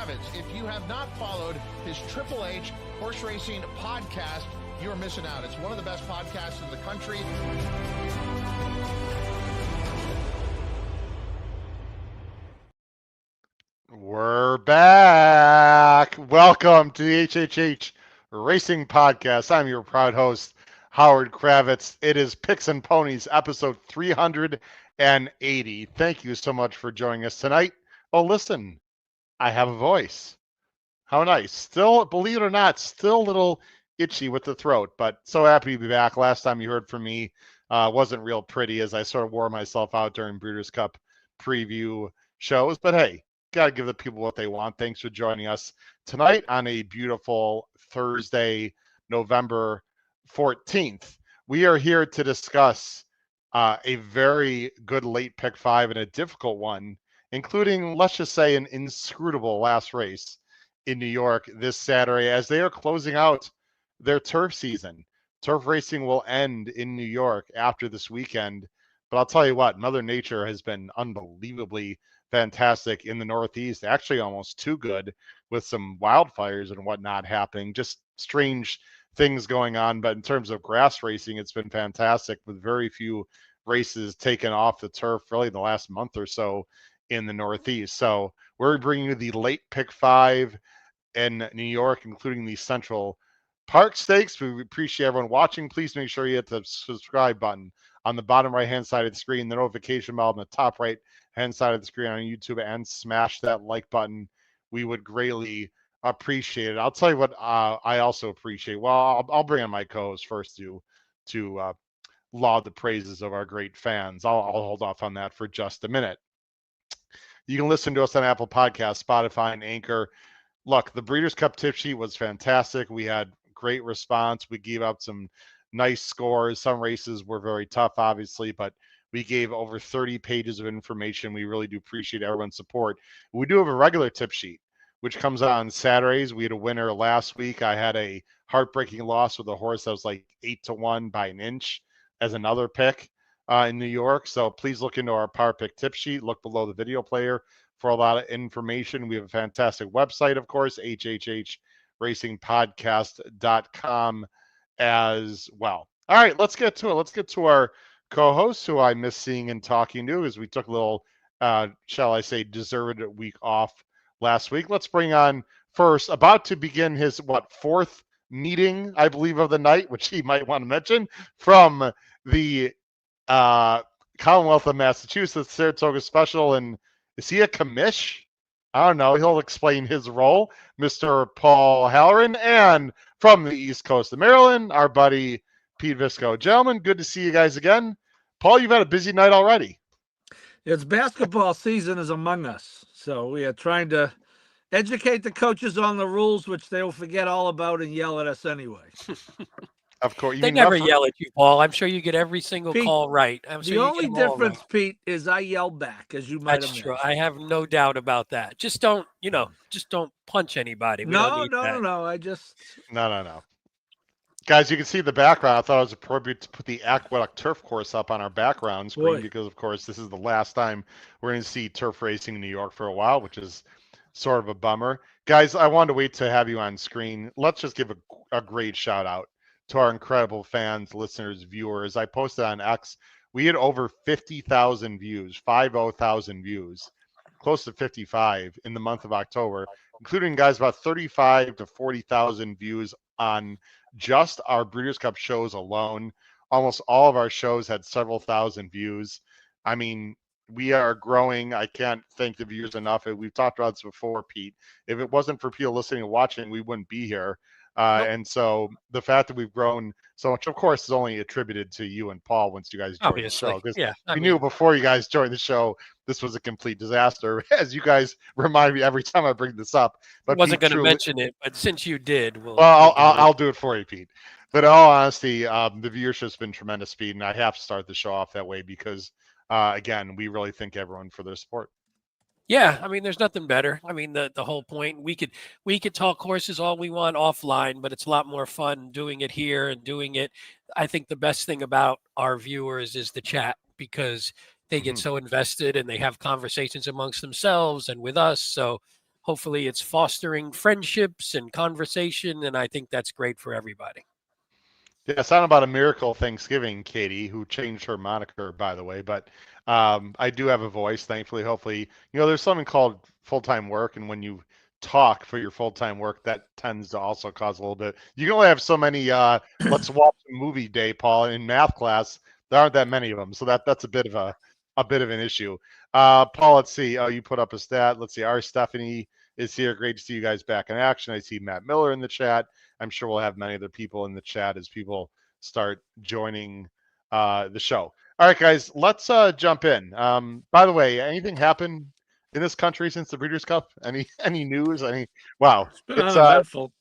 Kravitz. If you have not followed his Triple H horse racing podcast, you're missing out. It's one of the best podcasts in the country. We're back. Welcome to the HHH Racing Podcast. I'm your proud host, Howard Kravitz. It is Picks and Ponies, episode 380. Thank you so much for joining us tonight. Oh, listen, I have a voice. How nice. Still, believe it or not, still a little itchy with the throat, but so happy to be back. Last time you heard from me wasn't real pretty as I sort of wore myself out during Breeders' Cup preview shows, but hey, got to give the people what they want. Thanks for joining us tonight on a beautiful Thursday, November 14th. We are here to discuss a very good late pick five and a difficult one, including, let's just say, an inscrutable last race in New York this Saturday as they are closing out their turf season. Turf racing will end in New York after this weekend, but I'll tell you what, Mother Nature has been unbelievably fantastic in the Northeast, actually almost too good with some wildfires and whatnot happening, just strange things going on. But in terms of grass racing, it's been fantastic with very few races taken off the turf really the last month or so in the Northeast. So we're bringing you the late pick five in New York, including the Central Park Stakes. We appreciate everyone watching. Please make sure you hit the subscribe button on the bottom right-hand side of the screen, the notification bell on the top right-hand side of the screen on YouTube, and smash that like button. We would greatly appreciate it. I'll tell you what I also appreciate. Well, I'll bring on my co-host first to laud the praises of our great fans. I'll hold off on that for just a minute. You can listen to us on Apple Podcasts, Spotify, and Anchor. Look, the Breeders' Cup tip sheet was fantastic. We had great response. We gave out some nice scores. Some races were very tough, obviously, but we gave over 30 pages of information. We really do appreciate everyone's support. We do have a regular tip sheet, which comes out on Saturdays. We had a winner last week. I had a heartbreaking loss with a horse that was like 8-1 by an inch as another pick in New York. So please look into our Power Pick tip sheet. Look below the video player for a lot of information. We have a fantastic website, of course, hhhracingpodcast.com as well. All right, let's get to it. Let's get to our co-host, who I miss seeing and talking to, as we took a little, shall I say, deserved week off last week. Let's bring on first, about to begin his, fourth meeting, I believe, of the night, which he might want to mention, from the Commonwealth of Massachusetts, Saratoga Special. And is he a commish? I don't know. He'll explain his role, Mr. Paul Halloran. And from the East Coast of Maryland, our buddy Pete Visco. Gentlemen, good to see you guys again. Paul, you've had a busy night already. It's basketball season is among us. So we are trying to educate the coaches on the rules, which they'll forget all about and yell at us anyway. Of course. They never yell at you, Paul. I'm sure you get every single Pete, call right. The only difference, Pete, is I yell back, as you might That's imagine. true. I have no doubt about that. Just don't punch anybody. No. No. Guys, you can see the background. I thought it was appropriate to put the Aqueduct turf course up on our background screen because, of course, this is the last time we're going to see turf racing in New York for a while, which is sort of a bummer. Guys, I wanted to wait to have you on screen. Let's just give a great shout out to our incredible fans, listeners, viewers. I posted on X. We had over 50,000 views, 50,000 views, close to 55 in the month of October, including, guys, about 35 to 40,000 views on just our Breeders' Cup shows alone. Almost all of our shows had several thousand views. I mean, we are growing. I can't thank the viewers enough. We've talked about this before, Pete. If it wasn't for people listening and watching, we wouldn't be here. And so the fact that we've grown so much, of course, is only attributed to you and Paul once you guys joined the show. Because we knew before you guys joined the show, this was a complete disaster, as you guys remind me every time I bring this up. But I wasn't going to mention it, but since you did, I'll do it for you, Pete. But in all honesty, the viewership's been tremendous, Pete, and I have to start the show off that way because, again, we really thank everyone for their support. Yeah, I mean, there's nothing better. I mean, the whole point, we could talk horses all we want offline, but it's a lot more fun doing it here and doing it. I think the best thing about our viewers is the chat because they get so invested and they have conversations amongst themselves and with us. So hopefully it's fostering friendships and conversation, and I think that's great for everybody. Yeah, it's not about a miracle Thanksgiving, Katie, who changed her moniker, by the way. But I do have a voice, thankfully. Hopefully, there's something called full-time work, and when you talk for your full-time work, that tends to also cause a little bit. You can only have so many. Let's watch a movie day, Paul, in math class. There aren't that many of them, so that's a bit of an issue. Paul, let's see. Oh, you put up a stat. Let's see. Our Stephanie is here. Great to see you guys back in action. I see Matt Miller in the chat. I'm sure we'll have many other people in the chat as people start joining the show. All right, guys, let's jump in. By the way, anything happened in this country since the Breeders' Cup? Any news? Wow, It's been it's uneventful.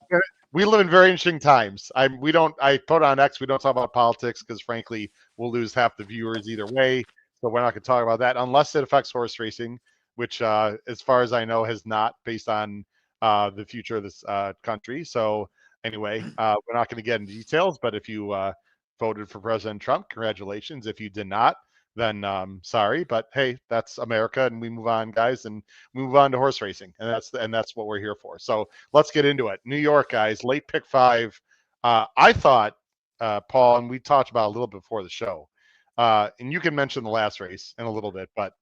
we live in very interesting times. I put on X. We don't talk about politics because frankly, we'll lose half the viewers either way. So we're not going to talk about that unless it affects horse racing, which, as far as I know, has not, based on the future of this country. So anyway, we're not going to get into details. But if you voted for President Trump, congratulations. If you did not, then sorry. But hey, that's America, and we move on, guys, and we move on to horse racing, and that's what we're here for. So let's get into it. New York, guys, late pick 5. I thought, Paul, and we talked about a little bit before the show, and you can mention the last race in a little bit, but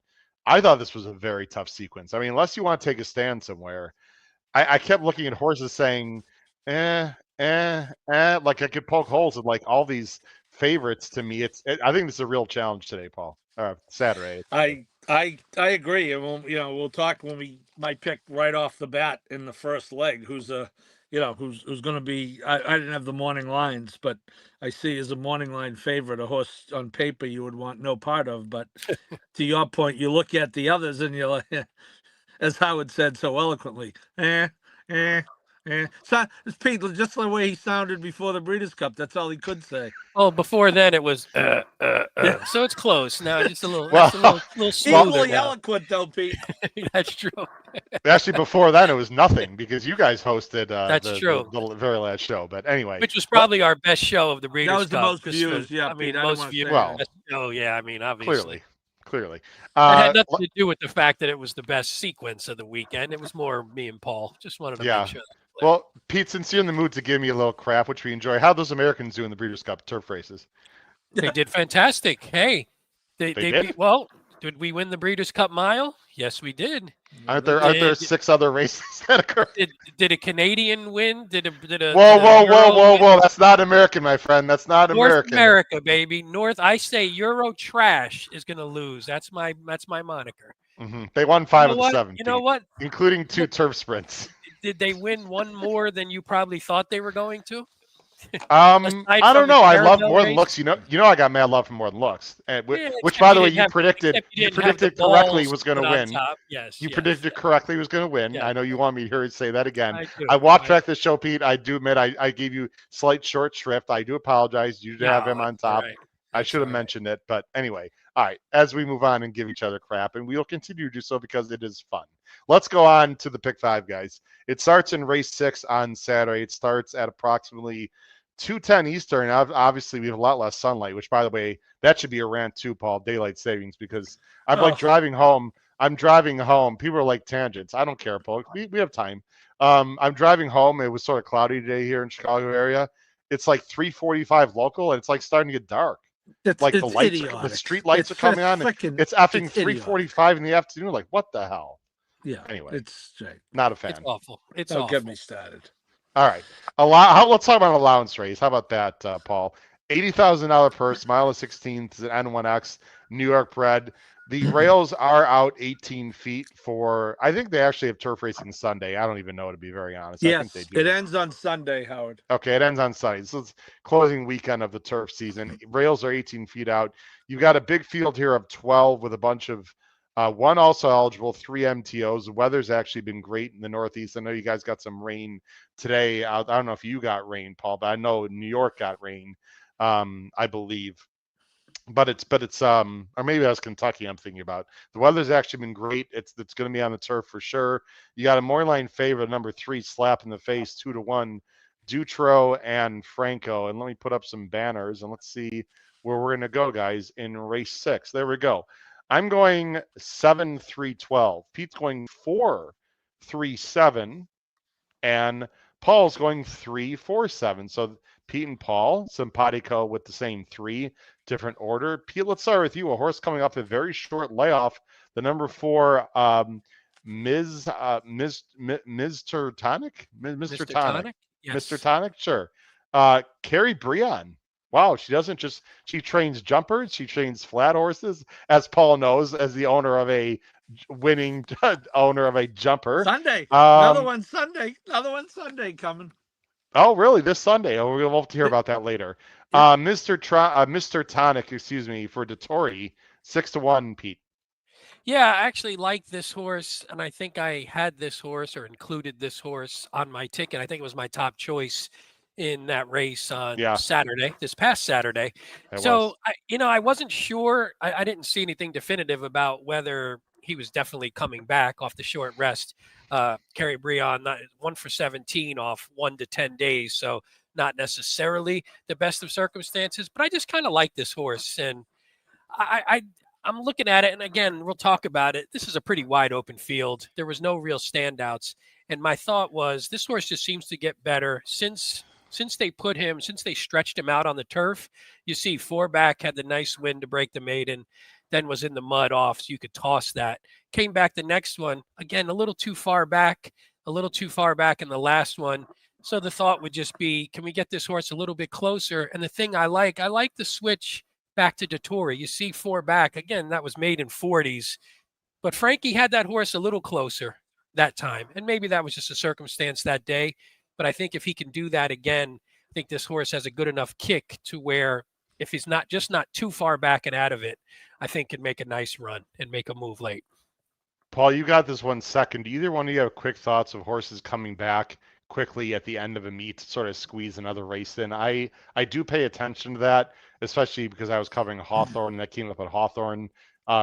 I thought this was a very tough sequence. I mean, unless you want to take a stand somewhere, I kept looking at horses saying, like I could poke holes in like all these favorites to me. I think this is a real challenge today, Paul. Saturday. I agree, and we'll talk when we might pick right off the bat in the first leg who's who's going to be. I didn't have the morning lines, but I see as a morning line favorite, a horse on paper you would want no part of. But to your point, you look at the others and you're like, as Howard said so eloquently, eh. So it's Pete, just the way he sounded before the Breeders' Cup. That's all he could say. Oh, before then it was Yeah. so it's close now. Just a little, Well, it's a little smoother Equally now. eloquent though, Pete. That's true. Actually, before then, it was nothing because you guys hosted That's true. the very last show. But anyway, Which was probably our best show of the Breeders' That was the Cup, most just views. for- Yeah, I mean, Pete. I didn't most want to views. say Well, that. Oh yeah, I mean, obviously. clearly. It had nothing to do with the fact that it was the best sequence of the weekend. It was more me and Paul. Just wanted to Yeah. make sure. Well, Pete, since you're in the mood to give me a little crap, which we enjoy, how those Americans do in the Breeders' Cup turf races? They did fantastic. Hey, They did? well. Did we win the Breeders' Cup Mile? Yes, we did. Aren't there 6 other races that occur? Did a Canadian win? Did a Whoa, did a Euro win? That's not American, my friend. That's not North American. America, baby. I say Euro trash is going to lose. That's my moniker. They won 5 of the what? 7, You know Pete, what? including 2 turf sprints. Did they win one more than you probably thought they were going to? I don't know. I love Caramel More Than race? Looks. I got mad love for More Than Looks, Yeah, which, except by the you way, didn't you have- predicted. except You didn't have the predicted correctly balls was going put to on win. top. Yes, You yes. predicted correctly was going to win. Yeah. I know you want me to hear it say that again. I do. I watched back the show, Pete. I do admit I gave you slight short shrift. I do apologize. You did have him on that's all top. right. I That's should have all right. mentioned it, but anyway. All right. As we move on and give each other crap, and we'll continue to do so because it is fun. Let's go on to the pick 5, guys. It starts in race 6 on Saturday. It starts at approximately 2:10 Eastern. Obviously, we have a lot less sunlight, which, by the way, that should be a rant too, Paul, daylight savings, because I'm like driving home. I'm driving home. People are like tangents. I don't care, Paul. We have time. I'm driving home. It was sort of cloudy today here in Chicago area. It's like 3:45 local, and it's like starting to get dark. It's Like the lights, idiotic. the street lights are coming on. It's effing 3:45 in the afternoon. Like, what the hell? Yeah. Anyway, It's Jake. not a fan. It's awful. It's Don't awful. get me started. All right. Let's talk about an allowance race. How about that, Paul? $80,000 purse, mile of 16th, is an N1X, New York bred. The rails are out 18 feet for, I think they actually have turf racing Sunday. I don't even know, to be very honest. I think Yes, they do. it ends on Sunday, Howard. Okay, it ends on Sunday. So it's closing weekend of the turf season. Rails are 18 feet out. You've got a big field here of 12 with a bunch of one also eligible, 3 MTOs. The weather's actually been great in the Northeast. I know you guys got some rain today. I don't know if you got rain, Paul, but I know New York got rain, I believe. But it's or maybe that was Kentucky I'm thinking about. The weather's actually been great. It's going to be on the turf for sure. You got a Moorline favorite, number 3, Slap in the Face, 2-1, Dutro and Franco. And let me put up some banners and let's see where we're going to go, guys, in race 6. There we go. I'm going 7-3-12. Pete's going 4 3-7, and Paul's going 3-4-7. So Pete and Paul, simpatico with the same 3, different order. Pete, let's start with you. A horse coming off a very short layoff. The number 4, Mr. Tonic? Mr. Mr. Tonic. Tonic? Mr. Yes. Tonic? Sure. Carrie Brion. Wow, she trains jumpers, she trains flat horses, as Paul knows, as the owner of a winning owner of a jumper. Sunday, Um, another one Sunday coming. Oh, really? This Sunday? Oh, we'll have to hear about that later. Yeah. Mr. Tonic, excuse me, for Dettori, 6-1, Pete. Yeah, I actually like this horse, and I think I had this horse or included this horse on my ticket. I think it was my top choice in that race on Yeah, Saturday, this past Saturday. it was. So I wasn't sure. I didn't see anything definitive about whether he was definitely coming back off the short rest. Kerry Brion, not 1 for 17 off 1 to 10 days, so not necessarily the best of circumstances. But I just kind of like this horse, and I I'm looking at it, and again, we'll talk about it. This is a pretty wide open field. There was no real standouts, and my thought was this horse just seems to get better since they stretched him out on the turf. You see, 4 back had the nice win to break the maiden, then was in the mud off, so you could toss that. Came back the next one again, a little too far back in the last one. So the thought would just be, can we get this horse a little bit closer? And the thing I like the switch back to Dettori. You see 4 back. Again, that was made in 40s. But Frankie had that horse a little closer that time. And maybe that was just a circumstance that day. But I think if he can do that again, I think this horse has a good enough kick to where if he's not too far back and out of it, I think can make a nice run and make a move late. Paul, you got this one second. Do either one of you have quick thoughts of horses coming back quickly at the end of a meet to sort of squeeze another race in? I do pay attention to that, especially because I was covering Hawthorne and that came up at Hawthorne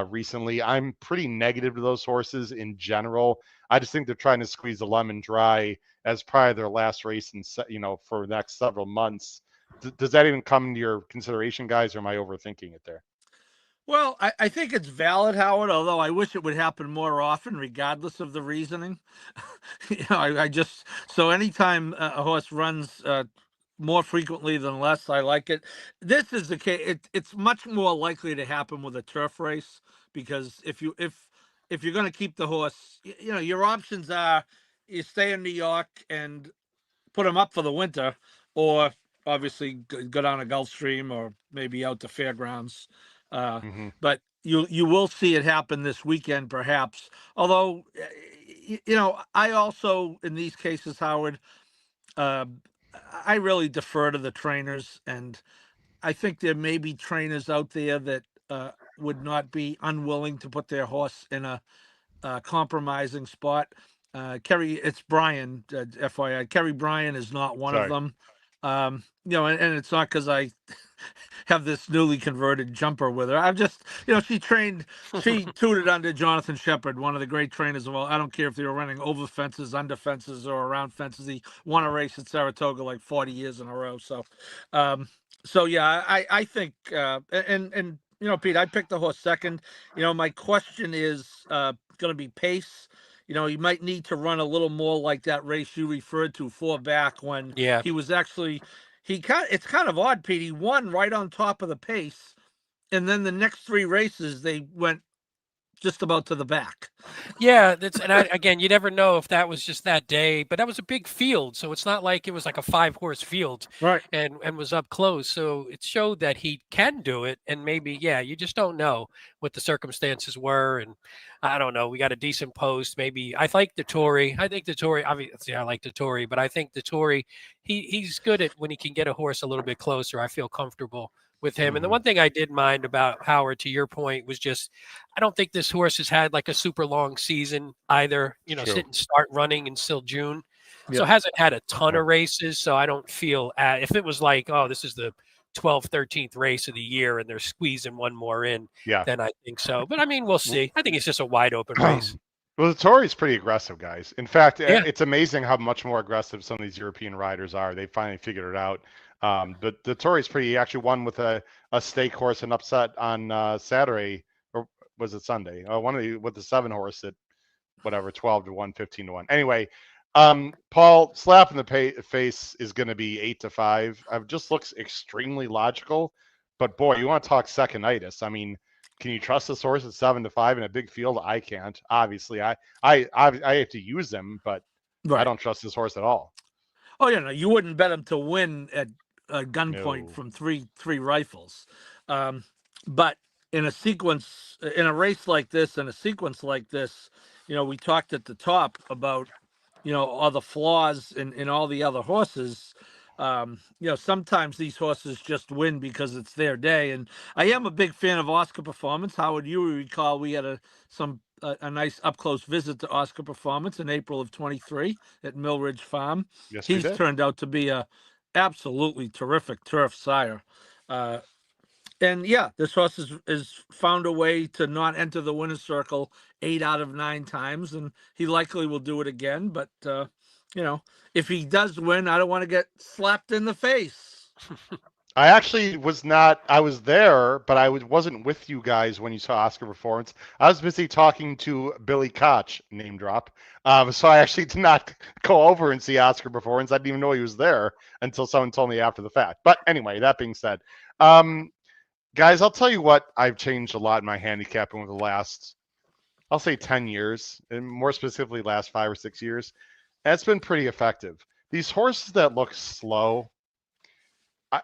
recently. I'm pretty negative to those horses in general. I just think they're trying to squeeze the lemon dry as probably their last race in for the next several months. Does that even come into your consideration, guys, or am I overthinking it there? Well, I think it's valid, Howard, although I wish it would happen more often, regardless of the reasoning. I just, so anytime a horse runs more frequently than less, I like it. This is the case. It's much more likely to happen with a turf race because if you're going to keep the horse, your options are you stay in New York and put him up for the winter, or obviously go down to Gulfstream or maybe out to Fairgrounds. Mm-hmm. But you will see it happen this weekend, perhaps. Although, I also in these cases, Howard, uh, I really defer to the trainers, and I think there may be trainers out there that would not be unwilling to put their horse in a compromising spot. It's Brian, FYI. Kerry Brian is not one of Sorry. them. And it's not because I have this newly converted jumper with her. I've just, she tutored under Jonathan Shepard, one of the great trainers of all. I don't care if they were running over fences, under fences, or around fences. He won a race at Saratoga like 40 years in a row. So yeah, I think, and Pete, I picked the horse second. My question is going to be pace. You might need to run a little more like that race you referred to, 4 back, when he was actually, it's kind of odd, Pete. He won right on top of the pace. And then the next 3 races, they went just about to the back. Yeah, again, you never know if that was just that day, but that was a big field, so it's not like it was like a 5-horse field, right? And was up close, so it showed that he can do it, and maybe you just don't know what the circumstances were, and I don't know. We got a decent post, maybe. I like Dettori. Obviously, I like Dettori, but I think Dettori, he's good at when he can get a horse a little bit closer. I feel comfortable with him. And the one thing I did mind about Howard, to your point, was just I don't think this horse has had like a super long season either. Didn't start running until June, so hasn't had a ton of races. So I don't feel if it was like, oh, this is the 12th, 13th race of the year and they're squeezing one more in, then I think so. But I mean, we'll see. I think it's just a wide open race. Well, the Tory's pretty aggressive, guys. In fact, it's amazing how much more aggressive some of these European riders are. They finally figured it out. But the Tory's he actually won with a stake horse and upset on Saturday, or was it Sunday? With the 7 horse that whatever, 12 to 1, 15 to 1. Anyway, Paul, slap in the face is going to be 8 to 5. It just looks extremely logical. But boy, you want to talk second-itis. I mean, can you trust this horse at 7 to 5 in a big field? I can't. Obviously, I have to use them, but I don't trust this horse at all. Oh yeah, no, you wouldn't bet him to win at gunpoint No. from three rifles. But in a race like this, in a sequence like this, we talked at the top about all the flaws in all the other horses. Sometimes these horses just win because it's their day. And I am a big fan of Oscar Performance. Howard, you recall we had a nice up close visit to Oscar Performance in April of 23 at Mill Ridge Farm. Yes, we He's did. turned out to be a absolutely terrific turf sire. And yeah, this horse is found a way to not enter the winner's circle 8 out of 9 times, and he likely will do it again. But if he does win, I don't want to get slapped in the face. I actually was not. I was there, but I wasn't with you guys when you saw Oscar Performance. I was busy talking to Billy Koch, name drop. So I actually did not go over and see Oscar Performance. I didn't even know he was there until someone told me after the fact. But anyway, that being said, guys, I'll tell you what, I've changed a lot in my handicapping over the last, I'll say 10 years, and more specifically last 5 or 6 years. That's been pretty effective. These horses that look slow,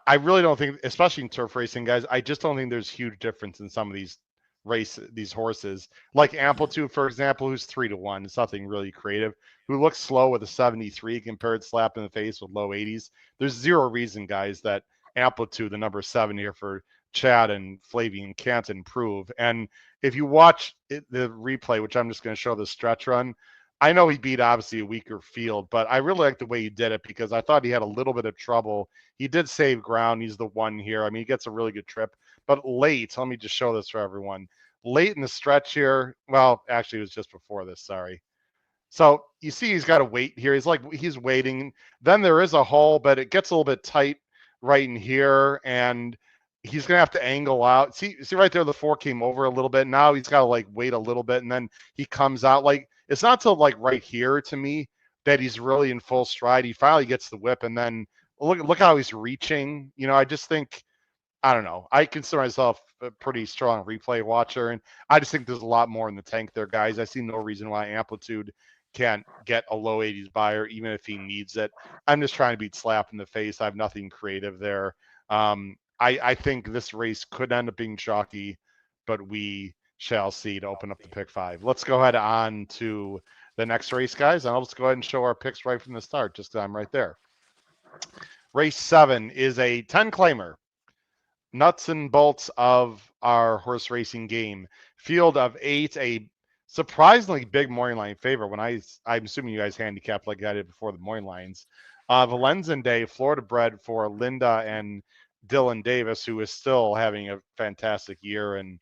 I really don't think, especially in turf racing, guys, I just don't think there's huge difference in some of these horses. Like Amplitude, for example, who's 3 to 1. It's nothing really creative. Who looks slow with a 73 compared slap in the face with low 80s. There's zero reason, guys, that Amplitude, the number 7 here for Chad and Flavian, can't improve. And if you watch the replay, which I'm just going to show the stretch run, I know he beat obviously a weaker field, but I really like the way he did it because I thought he had a little bit of trouble. He did save ground. He's the one here. I mean, he gets a really good trip, but late, let me just show this for everyone. Late in the stretch here, well, actually it was just before this, sorry. So you see he's got to wait here. He's waiting. Then there is a hole, but it gets a little bit tight right in here, and he's gonna have to angle out. See right there, the 4 came over a little bit. Now he's got to wait a little bit, and then he comes out. It's not till right here to me that he's really in full stride. He finally gets the whip, and then look how he's reaching. I just think, I don't know. I consider myself a pretty strong replay watcher, and I just think there's a lot more in the tank there, guys. I see no reason why Amplitude can't get a low 80s buyer, even if he needs it. I'm just trying to beat slap in the face. I have nothing creative there. I think this race could end up being chalky, but we shall see to open up the pick 5. Let's go ahead on to the next race, guys, and I'll just go ahead and show our picks right from the start, just because I'm right there. Race 7 is a 10-claimer. Nuts and bolts of our horse racing game. Field of 8, a surprisingly big morning line favorite. When I'm assuming you guys handicapped like I did before the morning lines. Valenzen Day, Florida bred for Linda and Dylan Davis, who is still having a fantastic year. And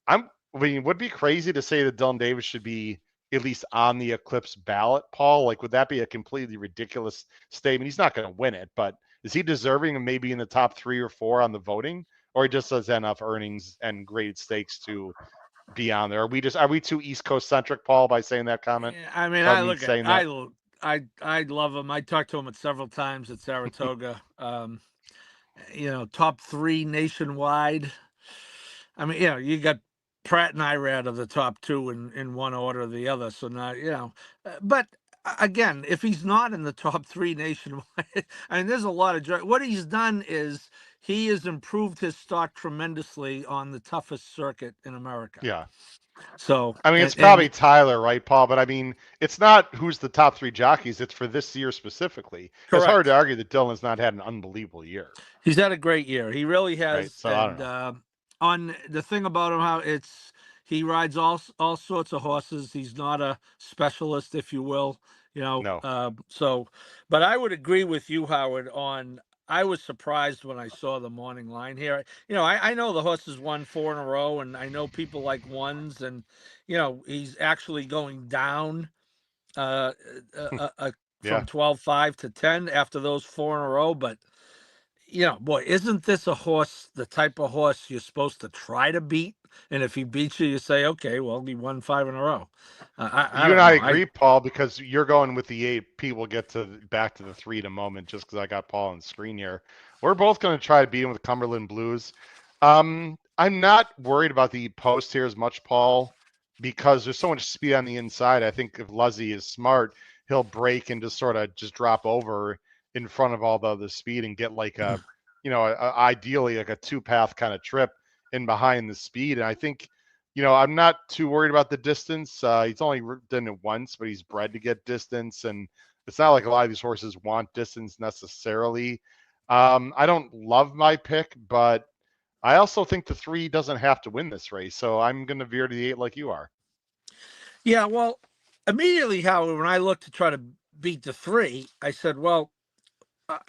it would be crazy to say that Dylan Davis should be at least on the Eclipse ballot, Paul. Would that be a completely ridiculous statement? We not going to win it, but is he deserving of maybe in the top 3 or 4 on the voting, or he just does enough earnings and graded stakes to be on there? Are we too East Coast centric, Paul, by saying that comment? I mean, I love him. I talked to him several times at Saratoga. Top 3 nationwide. I mean, you got Pratt and Irad are the top 2 in one order or the other. So now, but again, if he's not in the top 3 nationwide, I mean, there's a lot of joy. What he's done is he has improved his stock tremendously on the toughest circuit in America. Yeah. So I mean, it's probably Tyler, right, Paul? But I mean, it's not who's the top 3 jockeys. It's for this year specifically. Correct. It's hard to argue that Dylan's not had an unbelievable year. He's had a great year. He really has. Right? So, I don't know. On the thing about him, he rides all sorts of horses. He's not a specialist, if you will. No. But I would agree with you, Howard, I was surprised when I saw the morning line here. I know the horse has won 4 in a row, and I know people like ones, and he's actually going down from 12-5 to 10 after those 4 in a row. But boy, isn't this a horse, the type of horse you're supposed to try to beat and if he beats you, you say, okay, well, he won 5 in a row. I You don't and I know. agree, Paul, because you're going with the 8. Pete will get to back to the 3 in a moment, just because I got Paul on the screen here. We're both going to try to beat him with Cumberland Blues. I'm not worried about the post here as much, Paul, because there's so much speed on the inside. I think if Luzzy is smart, he'll break and just sort of just drop over in front of all the other speed and get like a, ideally like a 2-path kind of trip in behind the speed. And I think, I'm not too worried about the distance. He's only done it once, but he's bred to get distance, and it's not like a lot of these horses want distance necessarily. I don't love my pick, but I also think the 3 doesn't have to win this race, so I'm going to veer to the 8 like you are. Yeah, well, immediately, Howard, when I looked to try to beat the 3, I said, well,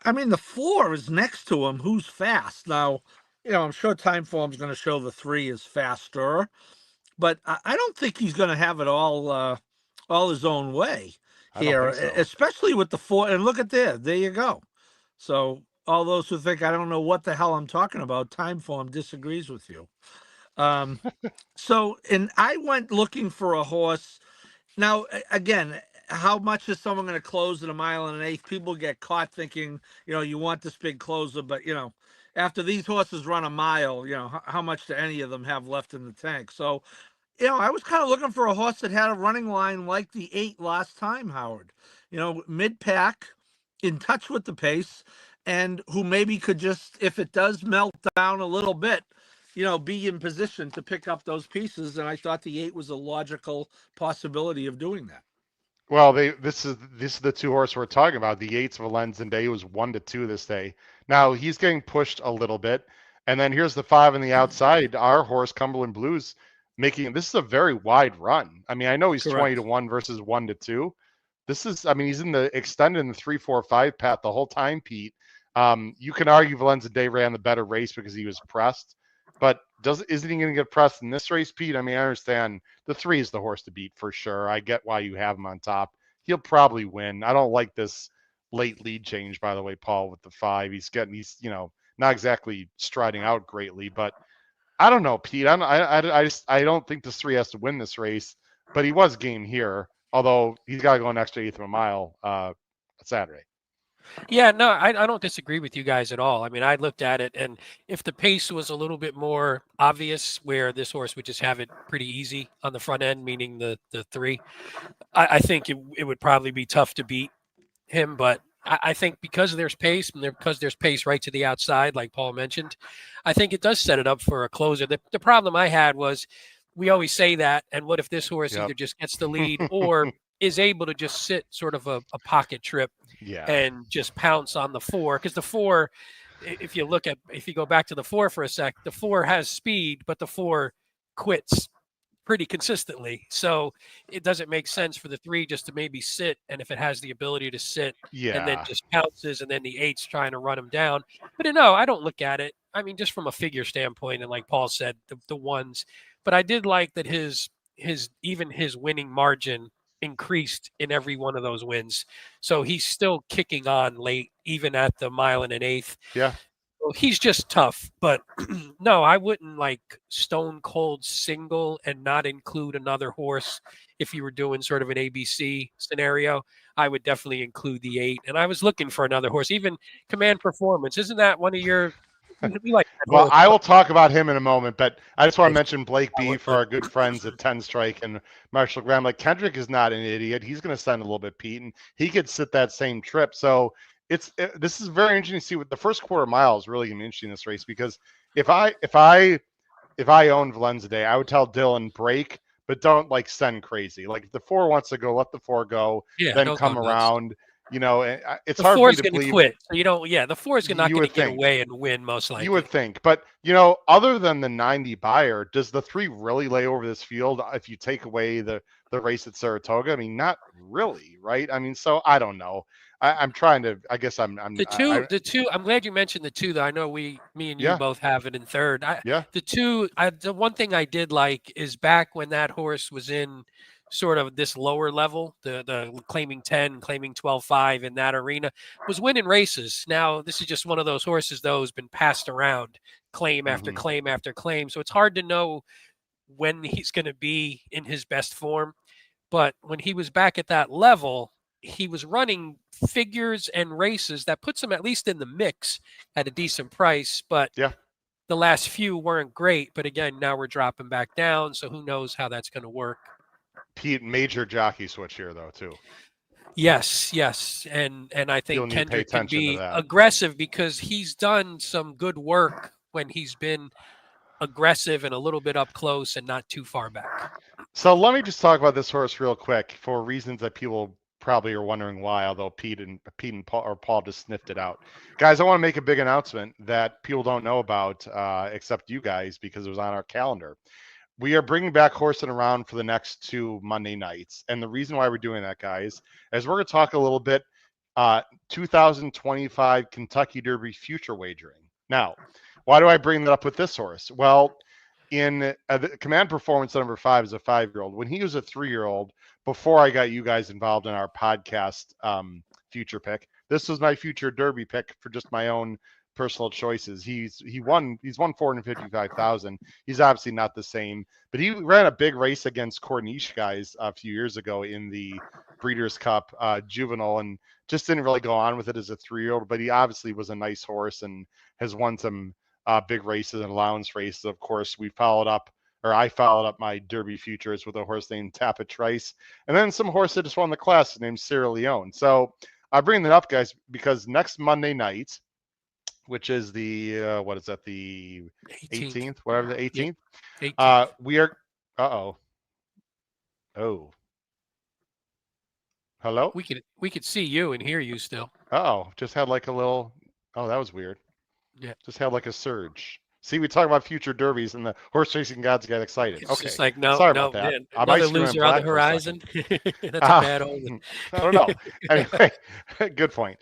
I mean, the 4 is next to him. Who's fast? Now, I'm sure Time Form's going to show the 3 is faster, but I don't think he's going to have it all his own way I don't here, think so. especially with the 4. And look at there you go. So all those who think I don't know what the hell I'm talking about, Time Form disagrees with you. And I went looking for a horse. Now, again, how much is someone going to close at a mile and an eighth? People get caught thinking, you want this big closer, but after these horses run a mile, how much do any of them have left in the tank? So, I was kind of looking for a horse that had a running line like the 8 last time, Howard. Mid pack, in touch with the pace, and who maybe could just, if it does melt down a little bit, be in position to pick up those pieces. And I thought the 8 was a logical possibility of doing that. Well, this is the 2 horses we're talking about. The 8's Valenz and Day was 1-2 this day. Now he's getting pushed a little bit, and then here's the 5 on the outside. Our horse Cumberland Blues making this is a very wide run. I mean, I know he's Correct. 20-1 versus 1-2. This is, I mean, he's in the extended in the 3-4-5 path the whole time, Pete. You can argue Valenz and Day ran the better race because he was pressed, but isn't he going to get pressed in this race, Pete? I mean, I understand the 3 is the horse to beat for sure. I get why you have him on top. He'll probably win. I don't like this late lead change, by the way, Paul, with the 5. He's not exactly striding out greatly, but I don't know, Pete. I don't think this 3 has to win this race, but he was game here. Although he's got to go an extra 1/8 of a mile Saturday. Yeah, no, I don't disagree with you guys at all. I mean, I looked at it, and if the pace was a little bit more obvious, where this horse would just have it pretty easy on the front end, meaning the 3, I think it would probably be tough to beat him. But I think because there's pace, and because there's pace right to the outside, like Paul mentioned, I think it does set it up for a closer. The problem I had was we always say that, and what if this horse either just gets the lead or is able to just sit sort of a pocket trip and just pounce on the 4? Because the 4, if you go back to the 4 for a sec, the 4 has speed, but the 4 quits pretty consistently. So it doesn't make sense for the 3 just to maybe sit, and if it has the ability to sit and then just pounces, and then the 8's trying to run him down. But no, I don't look at it. I mean, just from a figure standpoint, and like Paul said, the 1s. But I did like that his winning margin increased in every one of those wins. So he's still kicking on late, even at the mile and an eighth. Yeah. So he's just tough. But no, I wouldn't like stone cold single and not include another horse. If you were doing sort of an ABC scenario, I would definitely include the 8. And I was looking for another horse, even Command Performance. Isn't that one of your Well, I will talk about him in a moment, but I just want to mention Blake B for our good friends at 10 Strike and Marshall Graham. Like, Kendrick is not an idiot. He's going to send a little bit, Pete, and he could sit that same trip. So this is very interesting to see. What the first quarter mile is really going to be interesting in this race, because if I owned Valenza today, I would tell Dylan break, but don't like send crazy. Like, if the 4 wants to go, let the 4 go, then come around. It's the hard for me to believe. Quit. So the 4 is not going to get away and win, most likely. You would think. But, other than the 90 buyer, does the 3 really lay over this field if you take away the race at Saratoga? I mean, not really, right? I mean, so I don't know. I'm trying to, I guess I'm the 2, I'm glad you mentioned the 2, though. I know me and you both have it in third. The 2, the one thing I did like is back when that horse was in sort of this lower level, the claiming 10, claiming 12-5 in that arena, was winning races. Now, this is just one of those horses, though, who's been passed around claim after claim after claim. So it's hard to know when he's going to be in his best form. But when he was back at that level, he was running figures and races that puts him at least in the mix at a decent price. But Yeah. the last few weren't great. But again, now we're dropping back down. So who knows how that's going to work. Pete, major jockey switch here though too. Yes, and I You'll think need to pay Kendrick can attention to be that. aggressive because he's done some good work when he's been aggressive and a little bit up close and not too far back. So let me just talk about this horse real quick for reasons that people probably are wondering why, although Pete and Paul just sniffed it out. Guys, I want to make a big announcement that people don't know about except you guys because it was on our calendar. We are bringing back Horsing Around for the next 2 Monday nights. And the reason why we're doing that, guys, is we're going to talk a little bit 2025 Kentucky Derby future wagering. Now, why do I bring that up with this horse? Well, in the Command Performance number 5 is a 5-year-old. When he was a 3-year-old, before I got you guys involved in our podcast future pick, this was my future Derby pick for just my own personal choices. He's won 455,000. He's obviously not the same, but he ran a big race against Corniche guys a few years ago in the Breeders' Cup juvenile and just didn't really go on with it as a 3-year-old, but he obviously was a nice horse and has won some big races and allowance races. Of course, I followed up my Derby futures with a horse named Tapit Trice, and then some horse that just won the class named Sierra Leone. So I bring that up, guys, because next Monday night, which is the what is that, the 18th, whatever, the 18th. Yeah. We are hello. We could see you and hear you still. Just had like a little. Oh, that was weird. Yeah. Just had like a surge. See, we talk about future derbies and the horse racing gods get excited. It's okay, just like no, sorry about that. Man, My another screen went loser on the black for a horizon. second. That's a bad omen. I don't know. Anyway, good point.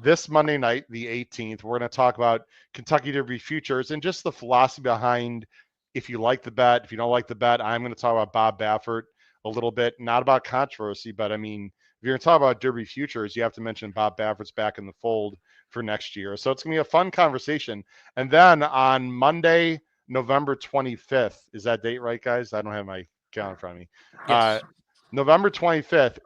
This Monday night, the 18th, we're going to talk about Kentucky Derby futures and just the philosophy behind if you like the bet, if you don't like the bet. I'm going to talk about Bob Baffert a little bit, not about controversy, but I mean, if you're going to talk about Derby futures, you have to mention Bob Baffert's back in the fold for next year. So it's going to be a fun conversation. And then on Monday, November 25th, is that date right, guys? I don't have my calendar in front of me. Yes. November 25th,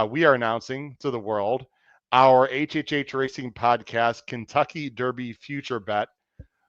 we are announcing to the world our HHH Racing Podcast Kentucky Derby Future Bet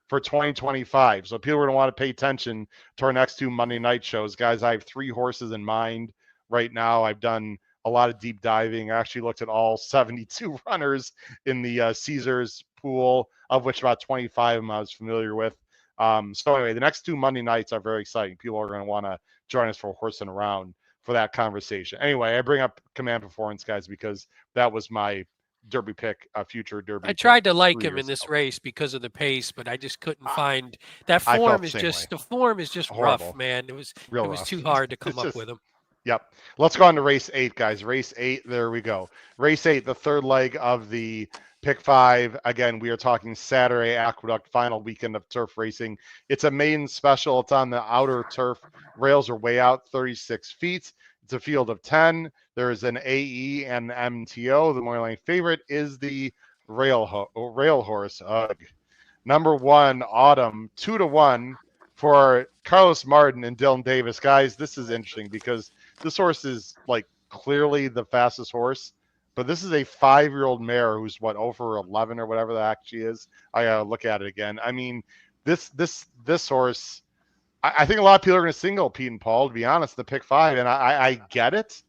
for 2025. So people are going to want to pay attention to our next 2 Monday night shows. Guys, I have 3 horses in mind right now. I've done a lot of deep diving. I actually looked at all 72 runners in the Caesars pool, of which about 25 of them I was familiar with. So anyway, the next 2 Monday nights are very exciting. People are going to want to join us for Horsing Around for that conversation. Anyway, I bring up Command Performance, guys, because that was my Derby pick, future Derby. I tried to like 3 him in years this ago. race because of the pace, but I just couldn't find that I felt form. the Is same just way. the form is just Horrible. rough, man. It was Real rough. too hard to come It's up just- with him. Yep. Let's go on to race 8, guys. Race 8, there we go. Race 8, the third leg of the pick 5. Again, we are talking Saturday Aqueduct, final weekend of turf racing. It's a maiden special. It's on the outer turf. Rails are way out, 36 feet. It's a field of 10. There is an AE and MTO. The morning line favorite is the rail horse. Ugh. Number 1, Autumn, 2-1 for Carlos Martin and Dylan Davis. Guys, this is interesting because this horse is like clearly the fastest horse, but this is a 5-year-old mare who's over 11 or whatever the heck she is. I gotta look at it again. I mean, this horse, I think a lot of people are going to single Pete and Paul, to be honest, the pick 5, and I get it,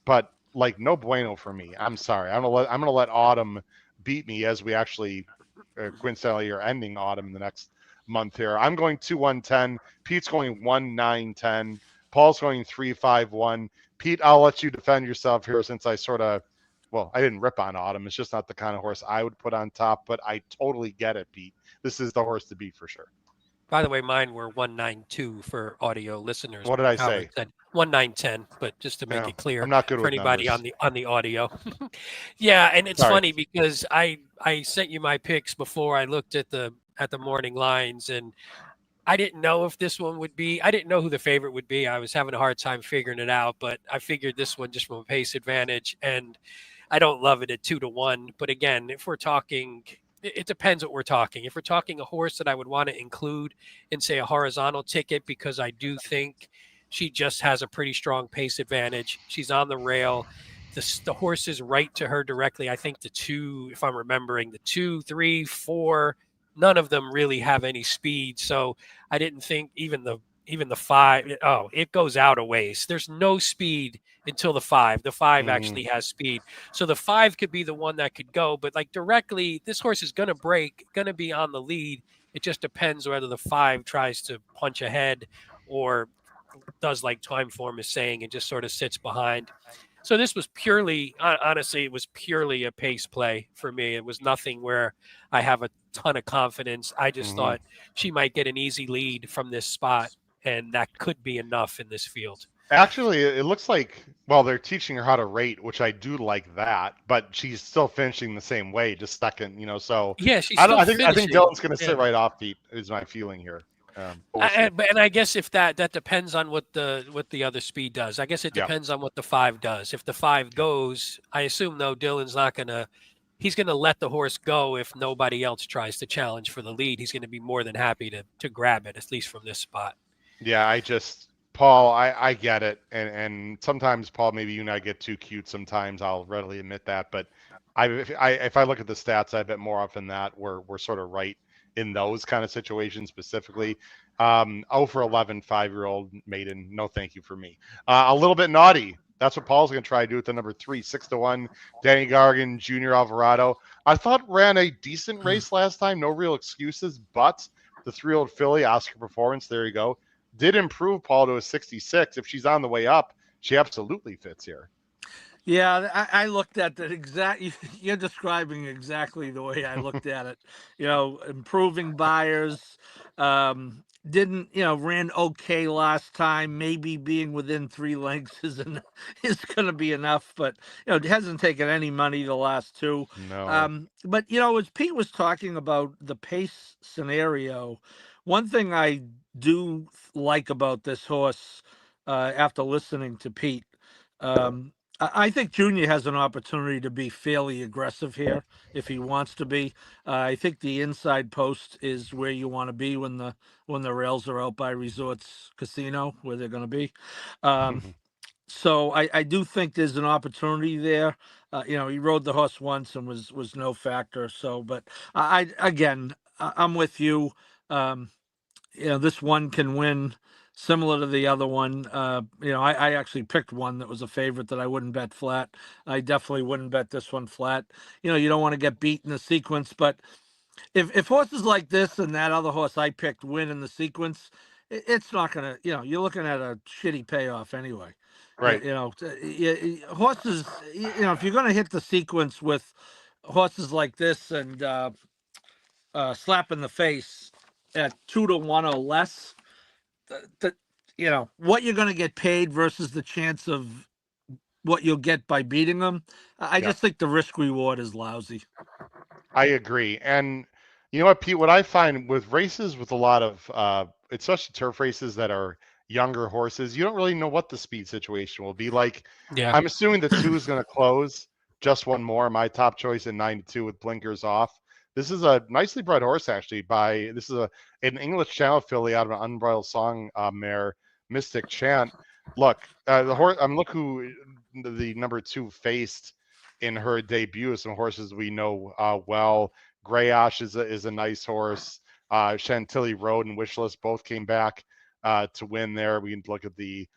but like no bueno for me. I'm sorry. I'm gonna let Autumn beat me as we actually coincidentally are ending Autumn in the next month here. I'm going 2-1-10. Pete's going 1-9-10. Paul's going 3-5-1. Pete, I'll let you defend yourself here since I didn't rip on Autumn. It's just not the kind of horse I would put on top, but I totally get it, Pete. This is the horse to beat for sure. By the way, mine were 1-9-2 for audio listeners. What did I say? Said 1-9-10, but just to make it clear, I'm not good for with anybody numbers. on the audio. Yeah, and it's Sorry. funny because I sent you my picks before I looked at the morning lines, and I didn't know if this one would be. I didn't know who the favorite would be. I was having a hard time figuring it out, but I figured this one just from a pace advantage, and I don't love it at 2-1. But again, if we're talking it depends what we're talking. If we're talking a horse that I would want to include in, say, a horizontal ticket, because I do think she just has a pretty strong pace advantage. She's on the rail. The horse is right to her directly. I think the two, if I'm remembering, the 2, 3, 4, none of them really have any speed. So I didn't think even the 5. Oh, it goes out a ways. There's no speed until the 5. The 5 actually has speed. So the 5 could be the one that could go, but like directly, this horse is going to break, going to be on the lead. It just depends whether the 5 tries to punch ahead or does like Time Form is saying and just sort of sits behind. So this was purely, honestly, it was purely a pace play for me. It was nothing where I have a ton of confidence. I just thought she might get an easy lead from this spot, and that could be enough in this field. Actually, it looks like, well, they're teaching her how to rate, which I do like that, but she's still finishing the same way, just second, so Yeah, she's I don't, still I think finishing. Dylan's going to Yeah. sit right off, Pete, is my feeling here. We'll see. And I guess if that depends on what the other speed does. I guess it depends on what the 5 does. If the 5 goes, I assume though Dylan's not he's gonna let the horse go if nobody else tries to challenge for the lead. He's gonna be more than happy to grab it, at least from this spot. Yeah, Paul, I get it, and sometimes, Paul, maybe you and I get too cute sometimes. I'll readily admit that, but if I look at the stats, I bet more often that we're sort of right in those kind of situations specifically. 0 for 11, 5-year-old maiden, no thank you for me. A little bit naughty. That's what Paul's going to try to do with the number 3, 6-1, Danny Gargan, Junior Alvarado. I thought ran a decent race last time, no real excuses, but the 3-year-old filly, Oscar Performance, there you go, did improve Paul to a 66. If she's on the way up, she absolutely fits here. Yeah, I looked at that exact. You're describing exactly the way I looked at it. Improving buyers. Didn't ran okay last time. Maybe being within 3 lengths is going to be enough, but it hasn't taken any money the last 2. No. But as Pete was talking about the pace scenario, one thing I do like about this horse, after listening to Pete. I think Junior has an opportunity to be fairly aggressive here if he wants to be. I think the inside post is where you want to be when the rails are out by Resorts Casino, where they're going to be. So I do think there's an opportunity there. He rode the horse once and was no factor. So, but I'm with you. This one can win similar to the other one. I actually picked one that was a favorite that I wouldn't bet flat. I definitely wouldn't bet this one flat. You don't want to get beat in the sequence, but if horses like this and that other horse I picked win in the sequence, it's not gonna. You're looking at a shitty payoff anyway. Right. Horses. If you're gonna hit the sequence with horses like this and slap in the face at 2-1 or less, what you're going to get paid versus the chance of what you'll get by beating them. I just think the risk reward is lousy. I agree. And you know what, Pete, what I find with races with a lot of, especially turf races that are younger horses, you don't really know what the speed situation will be like. Yeah. I'm assuming the 2 is going to close, just one more. My top choice in 9-2 with blinkers off. This is a nicely bred horse, actually. This is an English Channel filly out of an Unbridled Song mare, Mystic Chant. Look, the horse. Look who the number 2 faced in her debut. Some horses we know well. Grayosh is a nice horse. Chantilly Road and Wishless both came back to win there. We can look at the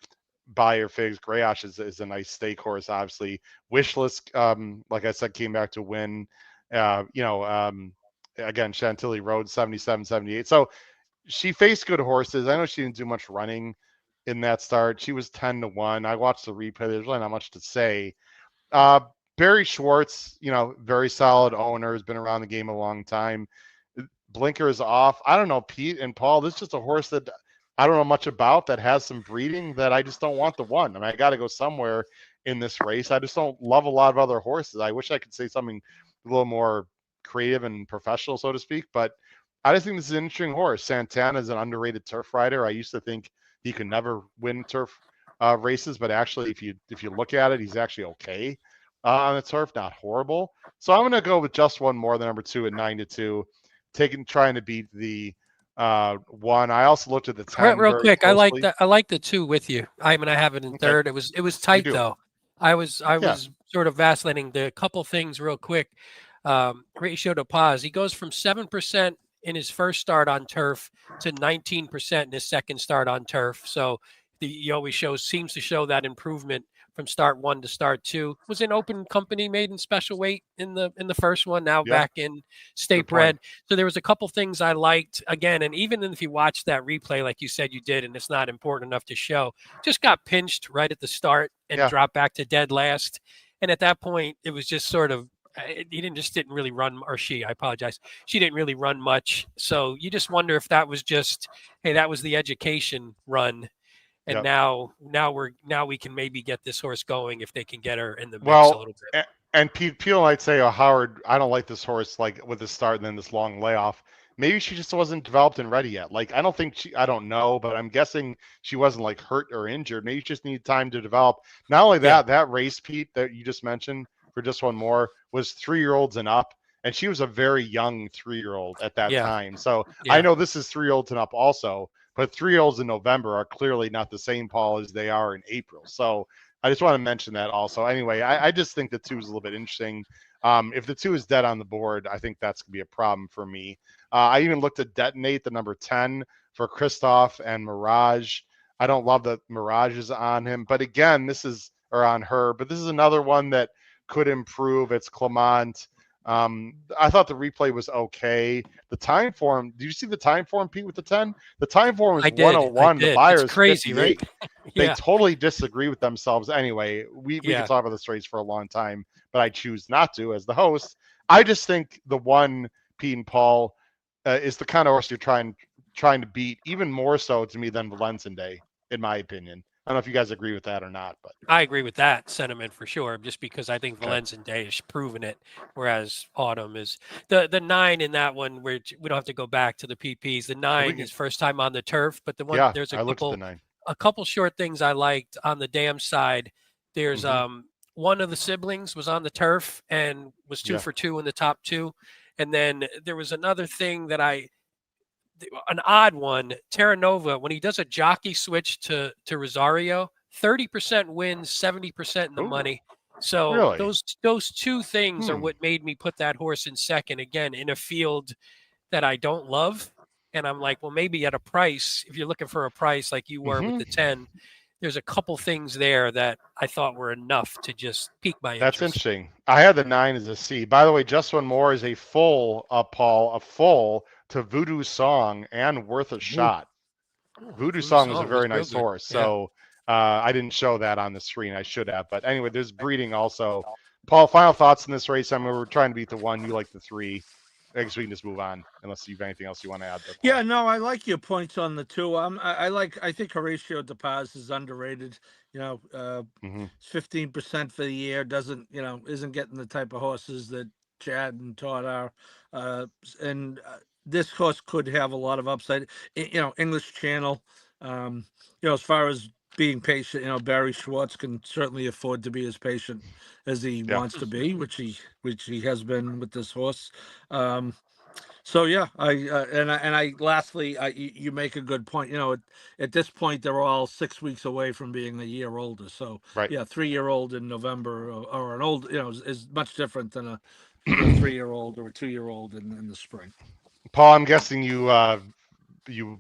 Buyer Figs. Grayosh is a nice stake horse, obviously. Wishless, like I said, came back to win. Again, Chantilly Road 77, 78. So she faced good horses. I know she didn't do much running in that start. She was 10-1. I watched the replay. There's really not much to say. Barry Schwartz, very solid owner, has been around the game a long time. Blinkers off. I don't know, Pete and Paul. This is just a horse that I don't know much about that has some breeding that I just don't want the one. I got to go somewhere in this race. I just don't love a lot of other horses. I wish I could say something a little more creative and professional, so to speak, but I just think this is an interesting horse. Santana is an underrated turf rider. I used to think he could never win turf races, but actually, if you look at it, he's actually okay. on the turf, not horrible. So I'm going to go with just one more, the number 2 at 9-2, trying to beat the 1. I also looked at the 10 Real very quick, I like closely. that. I like the 2 with you. I mean, I have it in Okay, third. It was you tight do. though. I was Yeah, sort of vacillating. The couple things real quick. Ratio to pause. He goes from 7% in his first start on turf to 19% in his second start on turf. So he always seems to show that improvement from start 1 to start 2. Was in open company, made in special weight in the first one. Now yeah, back in state good point. bred. So there was a couple things I liked again, and even if you watch that replay, like you said you did, and it's not important enough to show, just got pinched right at the start and Yeah, dropped back to dead last. And at that point, it was just sort of he didn't really run, or she, I apologize, she didn't really run much. So you just wonder if that was just, hey, that was the education run, and yep. now we can maybe get this horse going if they can get her in the mix a Well, little bit. and people might say, "Oh, Howard, I don't like this horse like with the start and then this long layoff." Maybe she just wasn't developed and ready yet. Like I don't think I don't know, but I'm guessing she wasn't like hurt or injured. Maybe she just needed time to develop. Not only Yeah, that, that race, Pete, that you just mentioned for just one more was 3-year-olds and up, and she was a very young 3-year-old at that yeah, time. So I yeah. know this is 3-year-olds and up also, but 3-year-olds in November are clearly not the same, Paul, as they are in April. So I just want to mention that also. Anyway, I just think the 2 is a little bit interesting. If the 2 is dead on the board, I think that's going to be a problem for me. I even looked at Detonate, the number 10 for Christoph and Mirage. I don't love that Mirage is on him, but again, or on her, but this is another one that could improve. It's Clement. I thought the replay was okay. The time form, do you see the time form, Pete, with the 10? The time form is I did, 101. The it's buyer is crazy, right? 58. They Yeah, totally disagree with themselves. Anyway, we could yeah. talk about this race for a long time, but I choose not to as the host. I just think the 1, Pete and Paul, is the kind of horse you're trying to beat, even more so to me than Valencia Day, in my opinion. I don't know if you guys agree with that or not, but I agree with that sentiment for sure. Just because I think okay. Valencia Day has proven it, whereas Autumn is the 9 in that one. Where we don't have to go back to the PPs. The We 9 can, is first time on the turf, but the one yeah, there's I looked at the 9. a couple short things I liked on the dam side. There's Mm-hmm. one of the siblings was on the turf and was 2 Yeah. for 2 in the top 2, and then there was another thing that an odd one. Terra Nova, when he does a jockey switch to Rosario, 30% wins, 70% in the Oh, money. So really? those 2 things are Hmm. what made me put that horse in second again in a field that I don't love. And I'm like, well, maybe at a price, if you're looking for a price like you were with Mm-hmm. the 10, there's a couple things there that I thought were enough to just pique my That's interest. interesting. I had the 9 as a C. By the way, just one more is a full, Paul, a full to Voodoo Song and Worth a Ooh, Shot. Voodoo Voodoo Song was a Song was very real nice good. horse. Yeah. So I didn't show that on the screen. I should have. But anyway, there's breeding also. Paul, final thoughts in this race? I mean, we're trying to beat the 1. You like the 3. I guess we can just move on unless you have anything else you want to add there, Paul. Yeah, no, I like your points on the 2. I think Horatio De Paz is underrated. You know, Mm-hmm. 15% for the year isn't getting the type of horses that Chad and Todd are, and this horse could have a lot of upside. English Channel. As far as being patient, Barry Schwartz can certainly afford to be as patient as he Yeah. wants to be, which he has been with this horse. So yeah, I lastly, you make a good point. At this point, they're all 6 weeks away from being a year older. So Right. yeah, 3-year-old in November or an old, is much different than a 3-year-old or a 2-year-old in the spring. Paul, I'm guessing you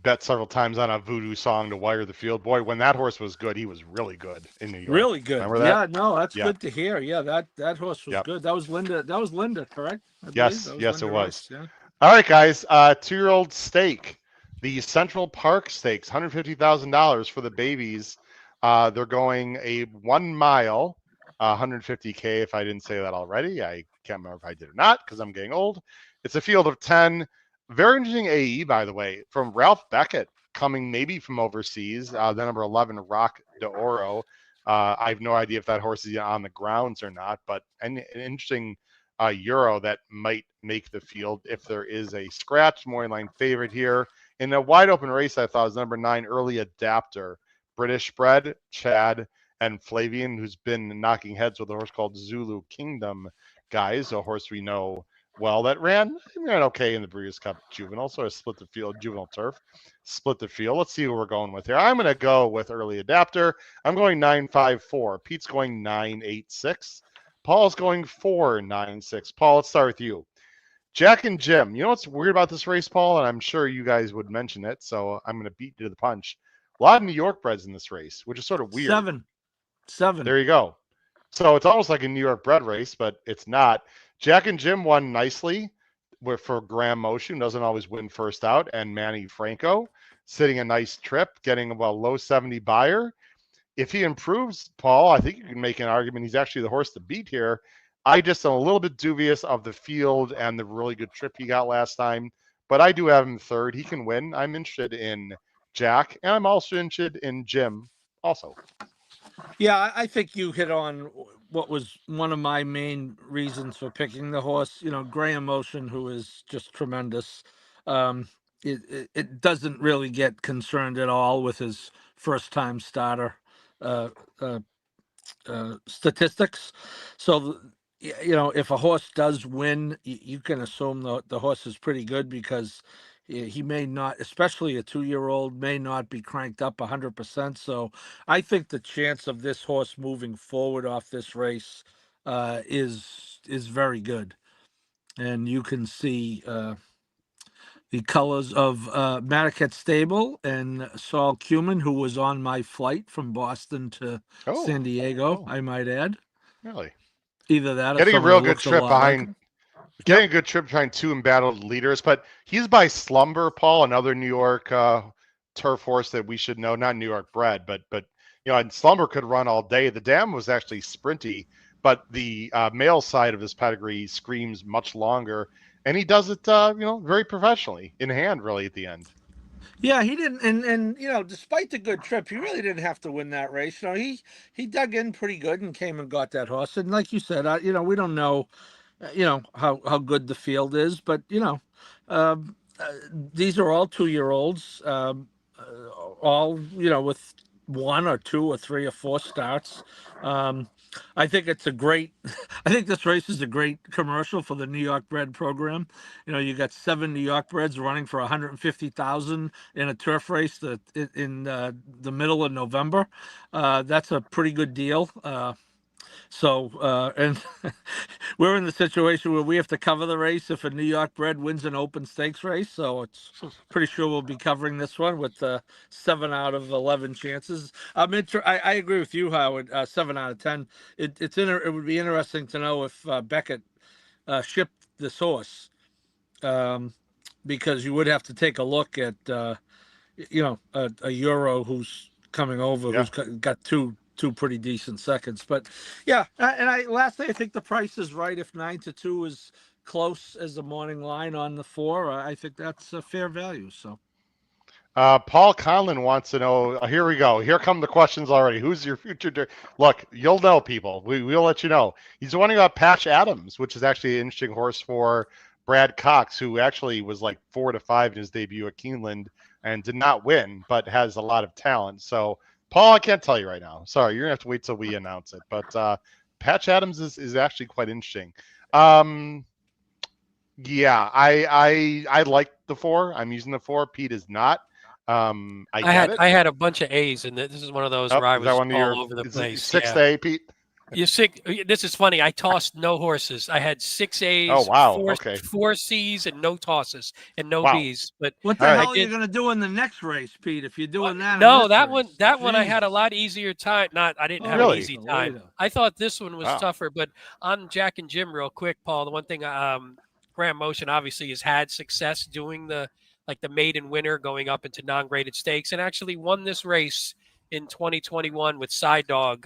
bet several times on a Voodoo Song to wire the field. Boy, when that horse was good, he was really good in New York. Really good. Remember that? Yeah, no, that's Yeah. good to hear. Yeah, that horse was Yep. good. That was Linda. That was Linda, correct? I believe Yes. that was Yes, it Linda was. Rice. Yeah. All right, guys. 2-year-old stake, the Central Park Stakes, $150,000 for the babies. They're going a 1 mile, 150K. If I didn't say that already, I can't remember if I did or not because I'm getting old. It's a field of 10. Very interesting AE, by the way, from Ralph Beckett, coming maybe from overseas. The number 11, Rock de Oro. I have no idea if that horse is on the grounds or not, but an interesting Euro that might make the field if there is a scratch. More in line favorite here. In a wide open race, I thought was number 9, Early Adapter. British bred, Chad, and Flavian, who's been knocking heads with a horse called Zulu Kingdom Guys, a horse we know well that ran okay in the Breeders' Cup Juvenile, so I split the field, juvenile turf, split the field. Let's see who we're going with here. I'm going to go with Early Adapter. I'm going 954. Pete's going 986. Paul's going 496. Paul, let's start with you. Jack and Jim. You know what's weird about this race, Paul? And I'm sure you guys would mention it, so I'm going to beat you to the punch. A lot of New York breds in this race, which is sort of weird. Seven. There you go. So it's almost like a New York bred race, but it's not. Jack and Jim won nicely for Graham Motion, doesn't always win first out, and Manny Franco sitting a nice trip, getting a low 70 buyer. If he improves, Paul, I think you can make an argument he's actually the horse to beat here. I just am a little bit dubious of the field and the really good trip he got last time, but I do have him third. He can win. I'm interested in Jack, and I'm also interested in Jim also. Yeah, I think you hit on what was one of my main reasons for picking the horse. Graham Motion, who is just tremendous. It doesn't really get concerned at all with his first time starter statistics. So, if a horse does win, you can assume the horse is pretty good because he may not, especially a 2-year-old, may not be cranked up 100%. So I think the chance of this horse moving forward off this race is very good. And you can see the colors of Madaket Stable and Saul Cumin, who was on my flight from Boston to San Diego, I might add. Really? Either that or getting a someone real who good looks a trip lot like behind him. getting a good trip behind two embattled leaders, but he's by Slumber, Paul, another New York turf horse that we should know, not New York bred, but and Slumber could run all day. The dam was actually sprinty, but the male side of this pedigree screams much longer, and he does it very professionally in hand, really, at the end. Yeah, he didn't, and despite the good trip, he really didn't have to win that race. He dug in pretty good and came and got that horse. And like you said, we don't know, how good the field is, but these are all 2-year-olds, all with 1 or 2 or 3 or 4 starts. I think it's a great. I think this race is a great commercial for the New York bred program. You got 7 New York breds running for 150,000 in a turf race in the middle of November. That's a pretty good deal. And we're in the situation where we have to cover the race if a New York bred wins an open stakes race. So it's pretty sure we'll be covering this one with 7 out of 11 chances. I agree with you, Howard. 7 out of 10. It would be interesting to know if Beckett shipped this horse, because you would have to take a look at a Euro who's coming over, who's got two pretty decent seconds. But yeah, and lastly, I think the price is right. If 9-2 is close as the morning line on the 4, I think that's a fair value. So Paul Conlon wants to know, here we go. Here come the questions already. Who's your future? Look, you'll know, people. We'll let you know. He's wondering about Patch Adams, which is actually an interesting horse for Brad Cox, who actually was like 4-5 in his debut at Keeneland and did not win, but has a lot of talent. So, Paul, I can't tell you right now. Sorry, you're going to have to wait till we announce it. But Patch Adams is actually quite interesting. Yeah, I like the 4. I'm using the 4. Pete is not. I had a bunch of A's, and this is one of those where I was all over the place. 6th A, Pete? You're sick. This is funny. I tossed no horses. I had 6 A's, oh, wow. 4 C's, and no tosses and no B's. But what the hell are you going to do in the next race, Pete? If you're doing that, no, that one I had a lot easier time. I didn't have really? an easy time. I thought this one was tougher. But on Jack and Jim, real quick, Paul. The one thing, Graham Motion obviously has had success doing the maiden winner, going up into non-graded stakes, and actually won this race in 2021 with Side Dog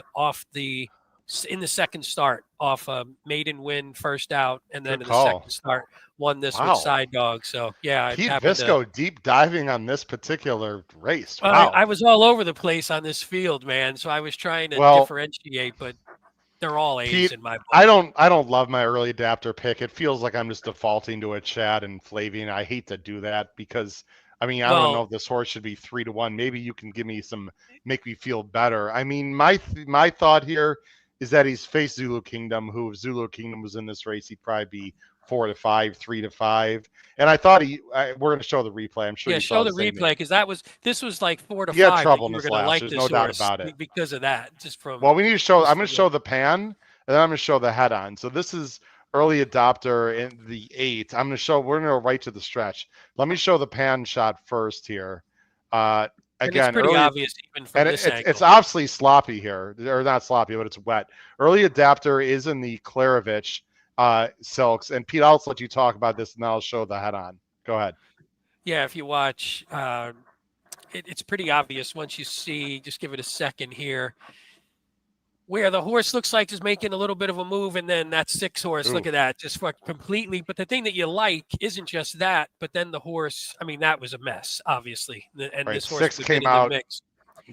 in the second start off a maiden win first out, and then in the second start won this with Side Dog. So yeah, Pete Visco deep diving on this particular race. Wow. I was all over the place on this field, man. So I was trying to differentiate, but they're all A's Pete, in my book. I don't love my early adapter pick. It feels like I'm just defaulting to a Chad and Flavian. I hate to do that because I mean, I don't know Well, if this horse should be 3-1. Maybe you can give me some, make me feel better. I mean, my thought here is that he's faced Zulu Kingdom, who if Zulu Kingdom was in this race, he'd probably be 4-5, 3-5. And I thought we're going to show the replay. I'm sure yeah, you saw show the the same replay thing. because this was like 4 to He had 5 that trouble in you were this going to last. like There's this no doubt horse about it. because of that. Just from Well, we need to show. I'm going to the- show the pan, and then I'm going to show the head on. So this is early adopter in the 8. I'm going to show. We're going to go right to the stretch. Let me show the pan shot first here. and it's Again, pretty early, obvious even from and this it's angle. obviously sloppy here, or not sloppy, but it's wet. Early adapter is in the Klarovich silks, and Pete, I'll let you talk about this, and then I'll show the head on. Go ahead. Yeah, if you watch, it's pretty obvious once you see. Just give it a second here. Where the horse looks like is making a little bit of a move, and then that 6 horse, look Ooh. at that, just completely. But the thing that you like isn't just that, but then the horse. I mean, that was a mess, obviously, and Right, this horse 6 would have been came in the out. mix.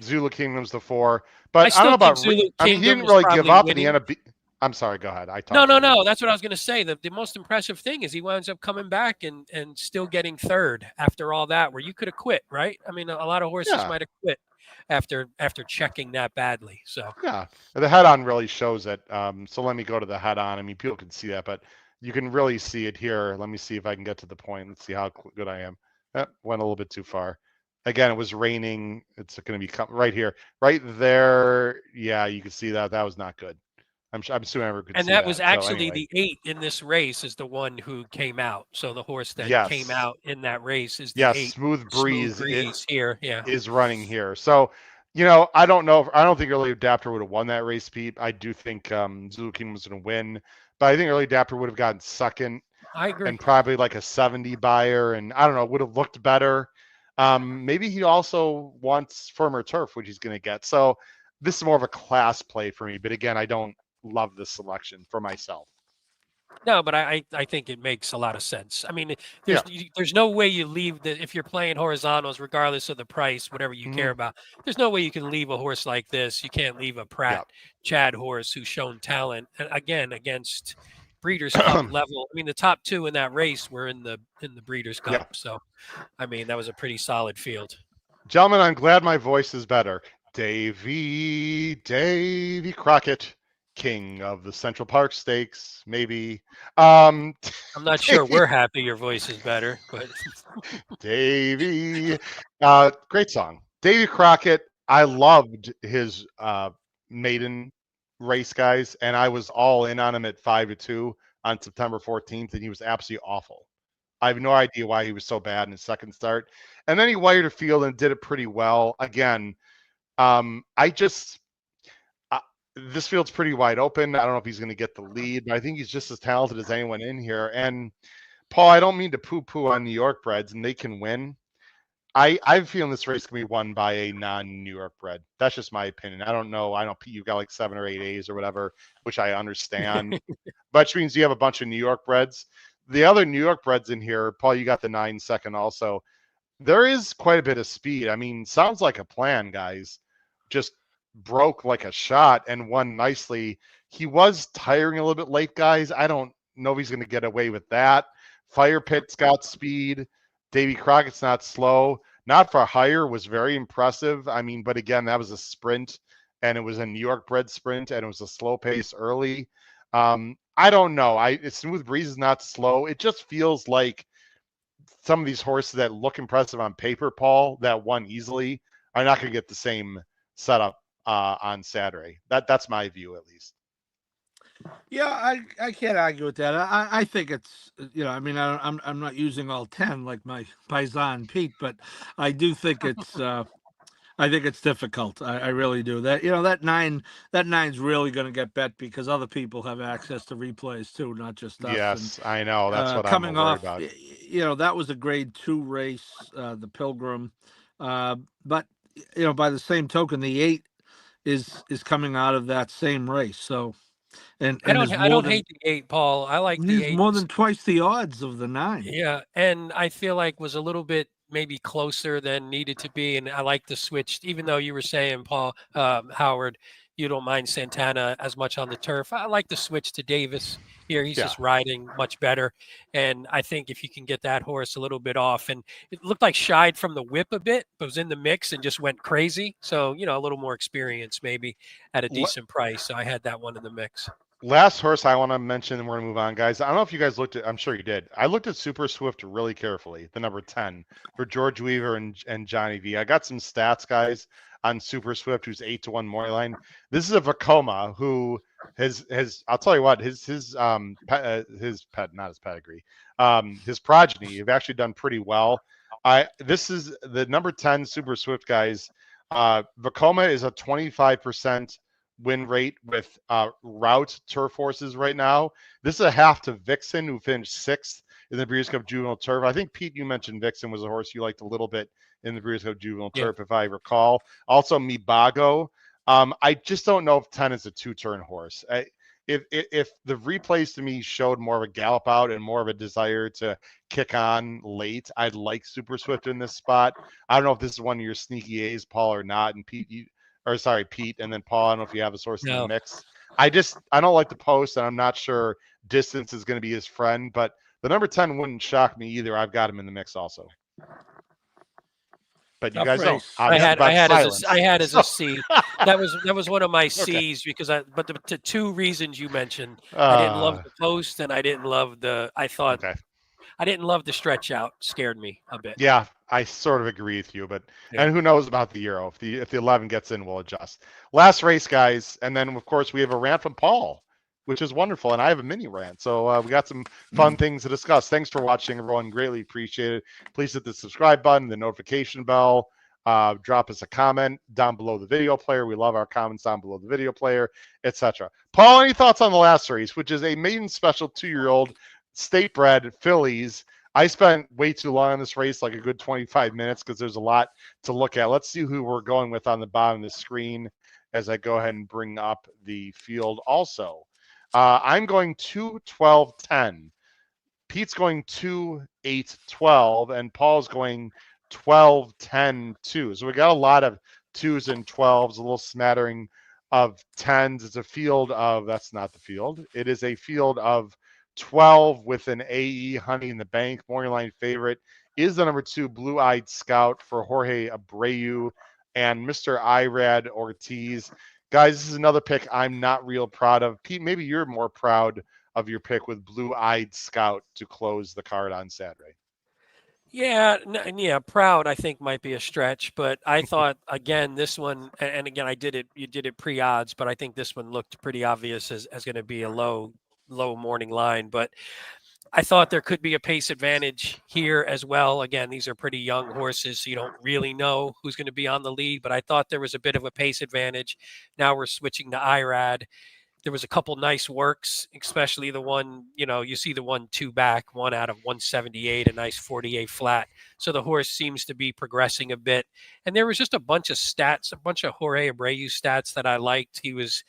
Zulu Kingdom's the 4, I but I don't still know think about. Zulu I mean, he Kingdom didn't was really give probably up, and he winning. ended up. I'm sorry. Go ahead. I talked. No. That's what I was going to say. The most impressive thing is he winds up coming back and still getting third after all that, where you could have quit, right? I mean, a lot of horses Yeah. might have quit after checking that badly. So Yeah, the head on really shows it. So let me go to the head on. I mean, people can see that, but you can really see it here. Let me see if I can get to the point. Let's see how good I am. Went a little bit too far. Again, it was raining. It's going to be right here, right there. Yeah, you can see that. That was not good. I'm assuming everyone could and see that was that. So actually anyway, the 8 in this race is the one who came out. So the horse that came yes, out in that race is the yes, 8 smooth Smooth breeze. Breeze here. Yeah. Is running here. So, I don't know. I don't think Early Adapter would have won that race, Pete. I do think Zulu Kingdom was going to win, but I think Early Adapter would have gotten second I agree. and probably like a 70 buyer, and I don't know, would have looked better. Maybe he also wants firmer turf, which he's going to get. So this is more of a class play for me. But again, I don't love this selection for myself. No, but I think it makes a lot of sense. I mean, Yeah. there's no way you leave if you're playing horizontals, regardless of the price, whatever you care about. There's no way you can leave a horse like this. You can't leave a Pratt Chad horse who's shown talent, and again against Breeders' Cup level. I mean, the top 2 in that race were in the Breeders' Cup. Yeah. So, I mean, that was a pretty solid field. Gentlemen, I'm glad my voice is better. Davy Crockett, king of the Central Park Stakes, maybe. I'm not sure we're happy your voice is better, but Davy, great song. Davy Crockett, I loved his maiden race, guys, and I was all in on him at 5-2 on September 14th, and he was absolutely awful. I have no idea why he was so bad in his second start. And then he wired a field and did it pretty well. Again, this field's pretty wide open. I don't know if he's going to get the lead, but I think he's just as talented as anyone in here. And Paul, I don't mean to poo-poo on New York breds, and they can win. I'm feeling this race can be won by a non-New York bred. That's just my opinion. I don't know. I know you got like 7 or 8 A's or whatever, which I understand, which means you have a bunch of New York breds. The other New York breds in here, Paul, you got the 9 second also. There is quite a bit of speed. I mean, sounds like a plan, guys. Just broke like a shot and won nicely. He was tiring a little bit late, guys. I don't know if he's going to get away with that. Fire Pit's got speed. Davy Crockett's not slow. Not for hire was very impressive. I mean, but again, that was a sprint, and it was a New York bred sprint, and it was a slow pace early. I don't know. Smooth Breeze is not slow. It just feels like some of these horses that look impressive on paper, Paul, that won easily, are not going to get the same setup on Saturday. That's my view, at least. Yeah, I can't argue with that. I think it's, I mean, I'm not using all 10 like my paisan Pete, but I do think it's I think it's difficult. I really do. That nine's really going to get bet because other people have access to replays too, not just us. Yes, and, I know. That's what coming I'm worried off, about. That was a grade 2 race, the Pilgrim, but by the same token, the 8 is coming out of that same race. So, and I don't hate the 8, Paul. I like the 8. More than twice the odds of the 9. Yeah, and I feel like was a little bit maybe closer than needed to be. And I like the switch, even though you were saying, Paul, Howard, you don't mind Santana as much on the turf. I like the switch to Davis here. He's just riding much better. And I think if you can get that horse a little bit off, and it looked like shied from the whip a bit, but was in the mix and just went crazy. So, a little more experience maybe at a decent price. So I had that one in the mix. Last horse I want to mention, and we're going to move on, guys. I don't know if you guys looked at, I'm sure you did. I looked at Super Swift really carefully, the number 10 for George Weaver and Johnny V. I got some stats, guys, on Super Swift, who's 8-1 morning line. This is a Vacoma who has I'll tell you what, his pedigree, his progeny have actually done pretty well. This is the number 10 Super Swift, guys. Vacoma is a 25% win rate with route turf horses right now. This is a half to Vixen, who finished 6th in the Breeders' Cup Juvenile Turf. I think, Pete, you mentioned Vixen was a horse you liked a little bit in the Breeders' Cup Juvenile Turf, if I recall. Also, Mibago. I just don't know if 10 is a 2-turn horse. If the replays to me showed more of a gallop out and more of a desire to kick on late, I'd like Super Swift in this spot. I don't know if this is one of your sneaky A's, Paul, or not. And Pete, Pete, and then Paul, I don't know if you have a source in the mix. I don't like the post, and I'm not sure distance is going to be his friend, but the number 10 wouldn't shock me either. I've got him in the mix also. But you guys don't. I had as a C. That was one of my C's because the two reasons you mentioned. I didn't love the post, and I didn't love I didn't love the stretch out. Scared me a bit. Yeah, I sort of agree with you, and who knows about the Euro? If the 11 gets in, we'll adjust. Last race, guys, and then of course we have a rant from Paul, which is wonderful, and I have a mini rant. So we got some fun things to discuss. Thanks for watching, everyone. Greatly appreciate it. Please hit the subscribe button, the notification bell. Drop us a comment down below the video player. We love our comments down below the video player, etc. Paul, any thoughts on the last race, which is a maiden special 2-year-old state bred fillies? I spent way too long on this race, like a good 25 minutes, because there's a lot to look at. Let's see who we're going with on the bottom of the screen as I go ahead and bring up the field also. I'm going 2-12-10. Pete's going 2-8-12, and Paul's going 12-10-2. So we got a lot of 2s and 12s, a little smattering of 10s. It's a field of, that's not the field. It is a field of 12 with an AE Honey in the Bank. Morning line favorite is the number 2 Blue Eyed Scout for Jorge Abreu and Mr. Irad Ortiz. Guys, this is another pick I'm not real proud of. Pete, maybe you're more proud of your pick with Blue Eyed Scout to close the card on Saturday. Yeah, proud I think might be a stretch, but I thought again this one, and again you did it pre-odds, but I think this one looked pretty obvious as going to be a low morning line, but I thought there could be a pace advantage here as well. Again, these are pretty young horses, so you don't really know who's going to be on the lead, but I thought there was a bit of a pace advantage. Now we're switching to Irad. There was a couple nice works, especially the one, you see the 1-2 back, one out of 178, a nice 48 flat. So the horse seems to be progressing a bit. And there was just a bunch of stats, a bunch of Jorge Abreu stats that I liked. He was,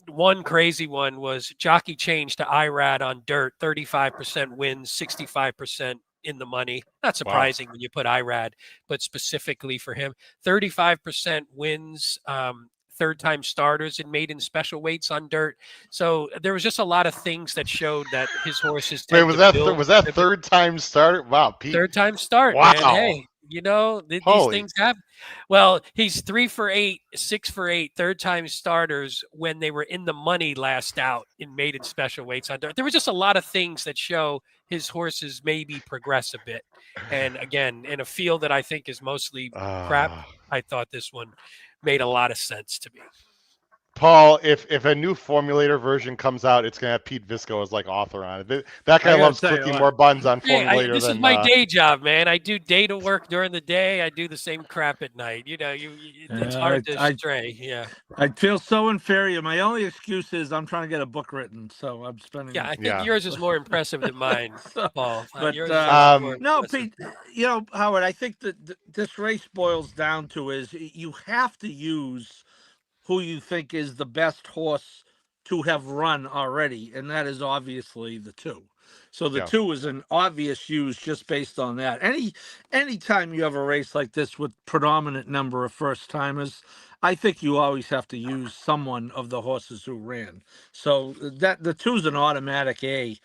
one crazy one was jockey change to Irad on dirt, 35% wins, 65% in the money. Not surprising when you put Irad, but specifically for him, 35% wins, third-time starters and maiden special weights on dirt. So there was just a lot of things that showed that his horses. Wait, was that third-time starter? Wow, Pete. Third-time start. Wow. Man. Hey, these things happen. Well, he's 3 for 8, 6 for 8 third-time starters when they were in the money last out in maiden special weights on dirt. There was just a lot of things that show his horses maybe progress a bit. And again, in a field that I think is mostly crap, I thought this one made a lot of sense to me. Paul, if a new formulator version comes out, it's gonna have Pete Visco as like author on it. That guy loves cooking more buns on formulator. This is my day job, man. I do data work during the day. I do the same crap at night. It's hard to stray. Yeah, I feel so inferior. My only excuse is I'm trying to get a book written, so I'm spending. Yeah, I think yours is more impressive than mine, Paul. But no, Pete. Howard, I think that this race boils down to is you have to use who you think is the best horse to have run already, and that is obviously the 2. So the Yeah. 2 is an obvious use just based on that. Anytime you have a race like this with predominant number of first timers, I think you always have to use someone of the horses who ran. So that the 2 is an automatic A.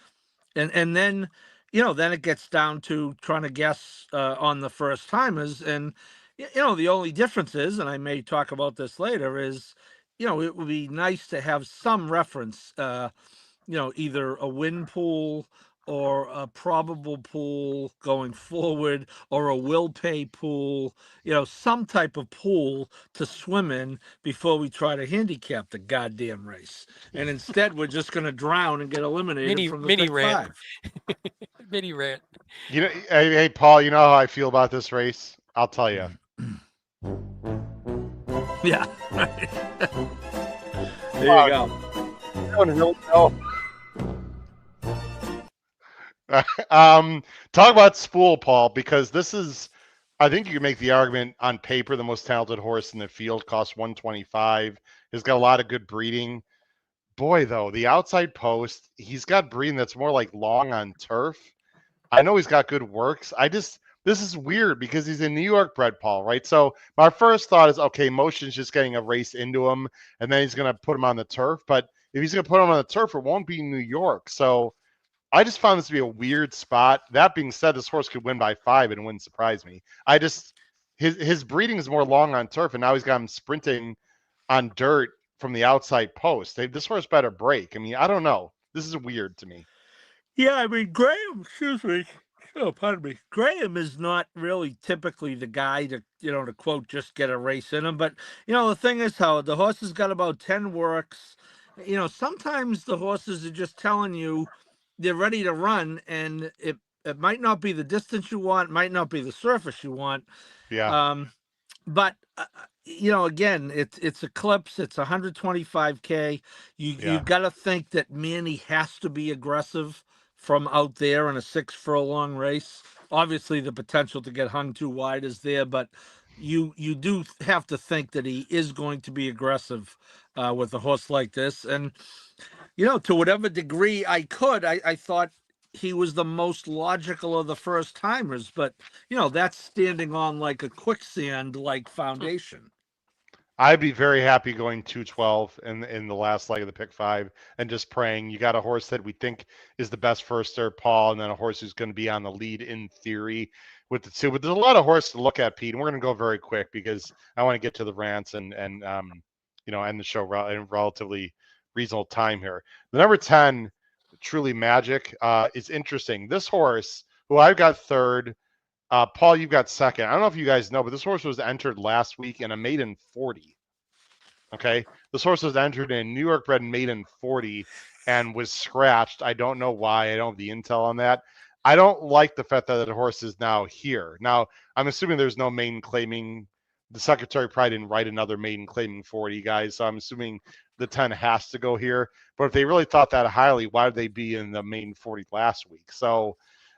And then, then it gets down to trying to guess on the first timers. And the only difference is, and I may talk about this later, is it would be nice to have some reference, either a win pool or a probable pool going forward, or a will pay pool, some type of pool to swim in before we try to handicap the goddamn race. And instead, we're just going to drown and get eliminated from the Mini pick rant. 5. Mini rant. Hey, Paul, you know how I feel about this race? I'll tell you. Yeah. There you go. I don't really know. Talk about spool, Paul, because this is, I think you can make the argument on paper the most talented horse in the field. Costs 125. He's got a lot of good breeding. Boy, though, the outside post, he's got breeding that's more like long on turf. I know he's got good works. This is weird because he's a New York bred, Paul, right? So my first thought is, okay, Motion's just getting a race into him, and then he's going to put him on the turf. But if he's going to put him on the turf, it won't be New York. So I just found this to be a weird spot. That being said, this horse could win by 5 and it wouldn't surprise me. His breeding is more long on turf, and now he's got him sprinting on dirt from the outside post. This horse better break. I mean, I don't know. This is weird to me. Yeah, I mean, Graham, excuse me. Oh, pardon me. Graham is not really typically the guy to, to quote, just get a race in him. But, the thing is, Howard, the horse has got about 10 works. Sometimes the horses are just telling you they're ready to run, and it might not be the distance you want, might not be the surface you want. Yeah. But again, it's Eclipse. It's 125K. You've got to think that Manny has to be aggressive from out there in a 6 furlong race. Obviously, the potential to get hung too wide is there, but you do have to think that he is going to be aggressive with a horse like this. And to whatever degree I could, I thought he was the most logical of the first timers, but that's standing on like a quicksand like foundation. I'd be very happy going 212 in the last leg of the pick 5 and just praying. You got a horse that we think is the best firster, Paul, and then a horse who's going to be on the lead in theory with the 2. But there's a lot of horses to look at, Pete, and we're going to go very quick because I want to get to the rants and end the show in relatively reasonable time here. The number 10, Truly Magic, is interesting. This horse, who I've got third, Paul, you've got second. I don't know if you guys know, but this horse was entered last week in a maiden 40. Okay. This horse was entered in New York bred maiden 40 and was scratched. I don't know why. I don't have the intel on that. I don't like the fact that the horse is now here. Now, I'm assuming there's no maiden claiming. The secretary probably didn't write another maiden claiming 40, guys. So I'm assuming the 10 has to go here. But if they really thought that highly, why would they be in the maiden 40 last week? So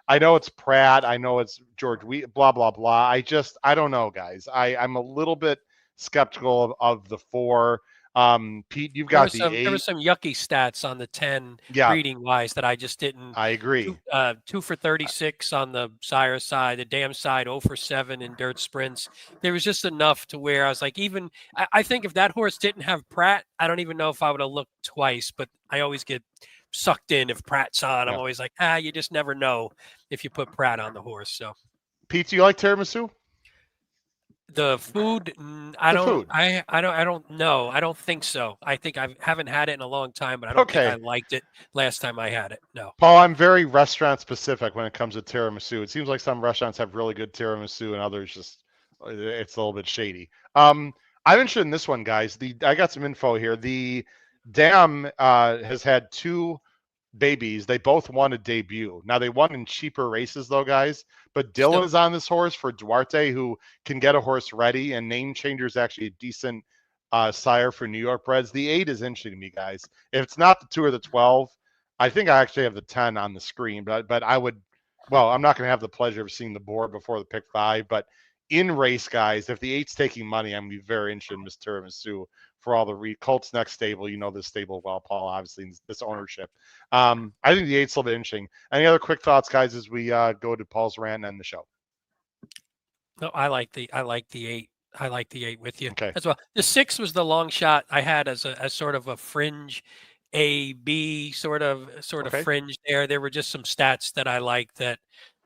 I know it's Pratt. I know it's George blah, blah, blah. I don't know, guys. I'm a little bit skeptical of the 4. Pete, you've got the 8. There were some yucky stats on the 10 breeding wise that I just didn't. I agree. 2 for 36 on the sire side, the dam side 0 for 7 in dirt sprints. There was just enough to where I was like, I think if that horse didn't have Pratt, I don't even know if I would have looked twice, but I always get sucked in if Pratt's on. I'm always like, you just never know if you put Pratt on the horse. So, Pete, do you like tiramisu? The food, I don't know. I don't think so. I think I haven't had it in a long time, but I don't think I liked it last time I had it. No. Paul, I'm very restaurant specific when it comes to tiramisu. It seems like some restaurants have really good tiramisu and others just it's a little bit shady. I'm interested in this one, guys. I got some info here. The Dam has had 2 babies. They both won a debut. Now they won in cheaper races though, guys. But Dylan is on this horse for Duarte, who can get a horse ready, and Name Changer is actually a decent sire for New York breds. The 8 is interesting to me, guys. If it's not the 2 or the 12, I think I actually have the 10 on the screen. But I would, well, I'm not going to have the pleasure of seeing the board before the pick 5. But in race, guys, if the 8's taking money, I'm going to be very interested in Miss Tiramisu for all the Colts next stable. You know this stable well, Paul, obviously, this ownership. I think the 8's a little bit interesting. Any other quick thoughts, guys, as we go to Paul's rant and end the show? No, I like the 8. I like the 8 with you Okay. as well. The 6 was the long shot I had as sort of a fringe A B sort of Okay. fringe there. There were just some stats that I liked that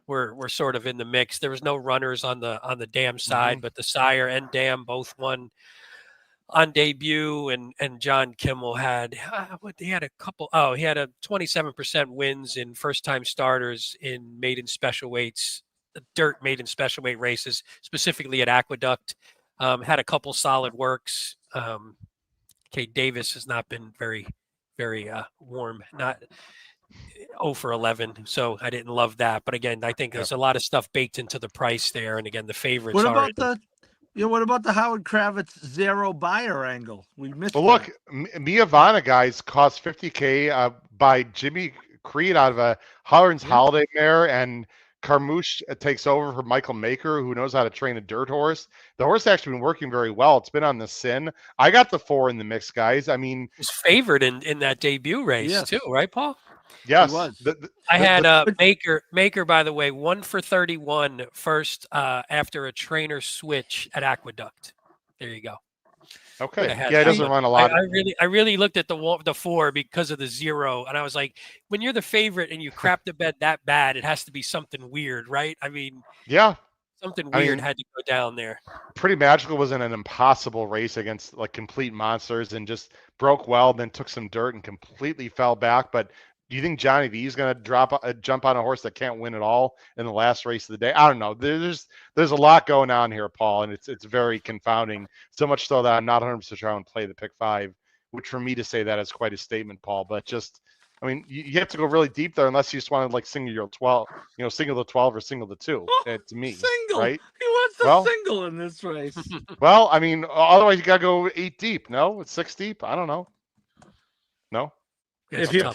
were sort of in the mix. There was no runners on the dam side, but the sire and dam both won on debut, and John Kimmel had he had a couple. Oh, he had a 27% wins in first time starters in maiden special weights, dirt maiden special weight races, specifically at Aqueduct. Had a couple solid works. Kate Davis has not been very warm. Not 0 for 11, so I didn't love that. But again, I think there's a lot of stuff baked into the price there, and again, the favorites. What about what about the Howard Kravitz zero buyer angle? We missed. Well, look, Mia Vana, guys, cost $50K by Jimmy Creed out of a Holland's Holiday mare, and Carmouche takes over for Michael Maker, who knows how to train a dirt horse. The horse has actually been working very well. It's been on the sin. I got the 4 in the mix, guys. I mean, was favored in that debut race too, right, Paul? Yes, I had Maker, by the way, 1 for 31 first after a trainer switch at Aqueduct. There you go. Okay. Yeah, it doesn't run a lot. I really looked at the 4 because of the 0, and I was like, when you're the favorite and you crap the bed that bad, it has to be something weird, right? I mean, yeah, something weird had to go down there. Pretty Magical was in an impossible race against like complete monsters and just broke well, then took some dirt and completely fell back. But do you think Johnny V is going to jump on a horse that can't win at all in the last race of the day? I don't know. There's a lot going on here, Paul, and it's very confounding. So much so that I'm not 100% sure I want to play the pick 5, which for me to say that is quite a statement, Paul. But just, I mean, you have to go really deep there unless you just want to like single your 12, single the 12 or single the 2. To me, single, right? He wants a single in this race. Well, I mean, otherwise you got to go 8 deep. No, it's 6 deep. I don't know. No. If you're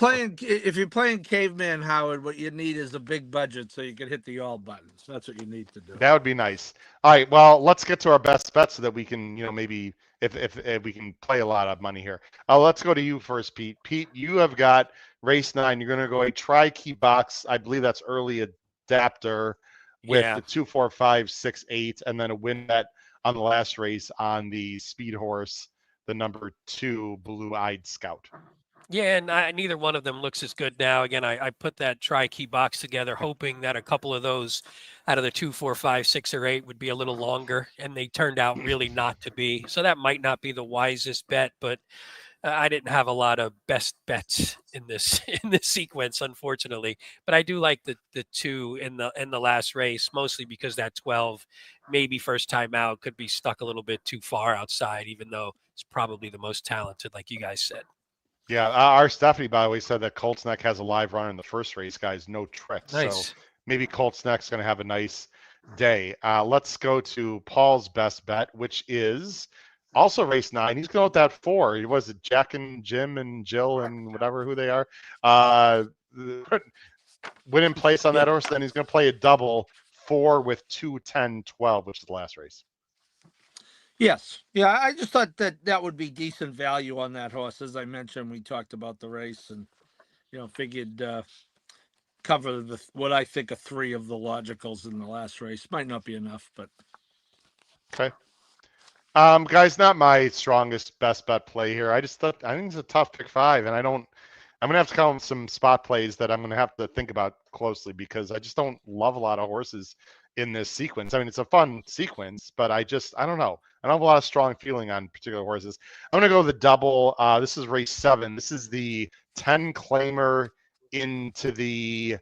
playing Caveman Howard, what you need is a big budget so you can hit the all buttons. That's what you need to do. That would be nice. All right, well, let's get to our best bet so that we can, maybe if we can play a lot of money here. Let's go to you first, Pete. Pete, you have got race 9. You're going to go a tri-key box. I believe that's early adapter with the 2, 4, 5, 6, 8, and then a win bet on the last race on the speed horse, the number 2 Blue-Eyed Scout. Yeah, and neither one of them looks as good now. Again, I put that tri-key box together, hoping that a couple of those out of the 2, 4, 5, 6, or 8 would be a little longer, and they turned out really not to be. So that might not be the wisest bet, but I didn't have a lot of best bets in this sequence, unfortunately. But I do like the 2 in the last race, mostly because that 12, maybe first time out, could be stuck a little bit too far outside, even though it's probably the most talented, like you guys said. Yeah, our Stephanie, by the way, said that Colts Neck has a live runner in the first race, guys. No tricks. Nice. So maybe Colts Neck's going to have a nice day. Let's go to Paul's best bet, which is also race 9. He's going with that 4. He was it Jack and Jim and Jill and whatever who they are. Win in place on that horse. Then he's going to play a double 4 with 2, 10, 12, which is the last race. Yes. Yeah, I just thought that would be decent value on that horse. As I mentioned, we talked about the race and, figured cover what I think are 3 of the logicals in the last race. Might not be enough, but. Okay. Guys, not my strongest best bet play here. I think it's a tough pick 5, and I'm going to have to come with some spot plays that I'm going to have to think about closely because I just don't love a lot of horses in this sequence. I mean, it's a fun sequence, but I don't know. I don't have a lot of strong feeling on particular horses. I'm going to go the double. This is race 7. This is the 10 claimer into the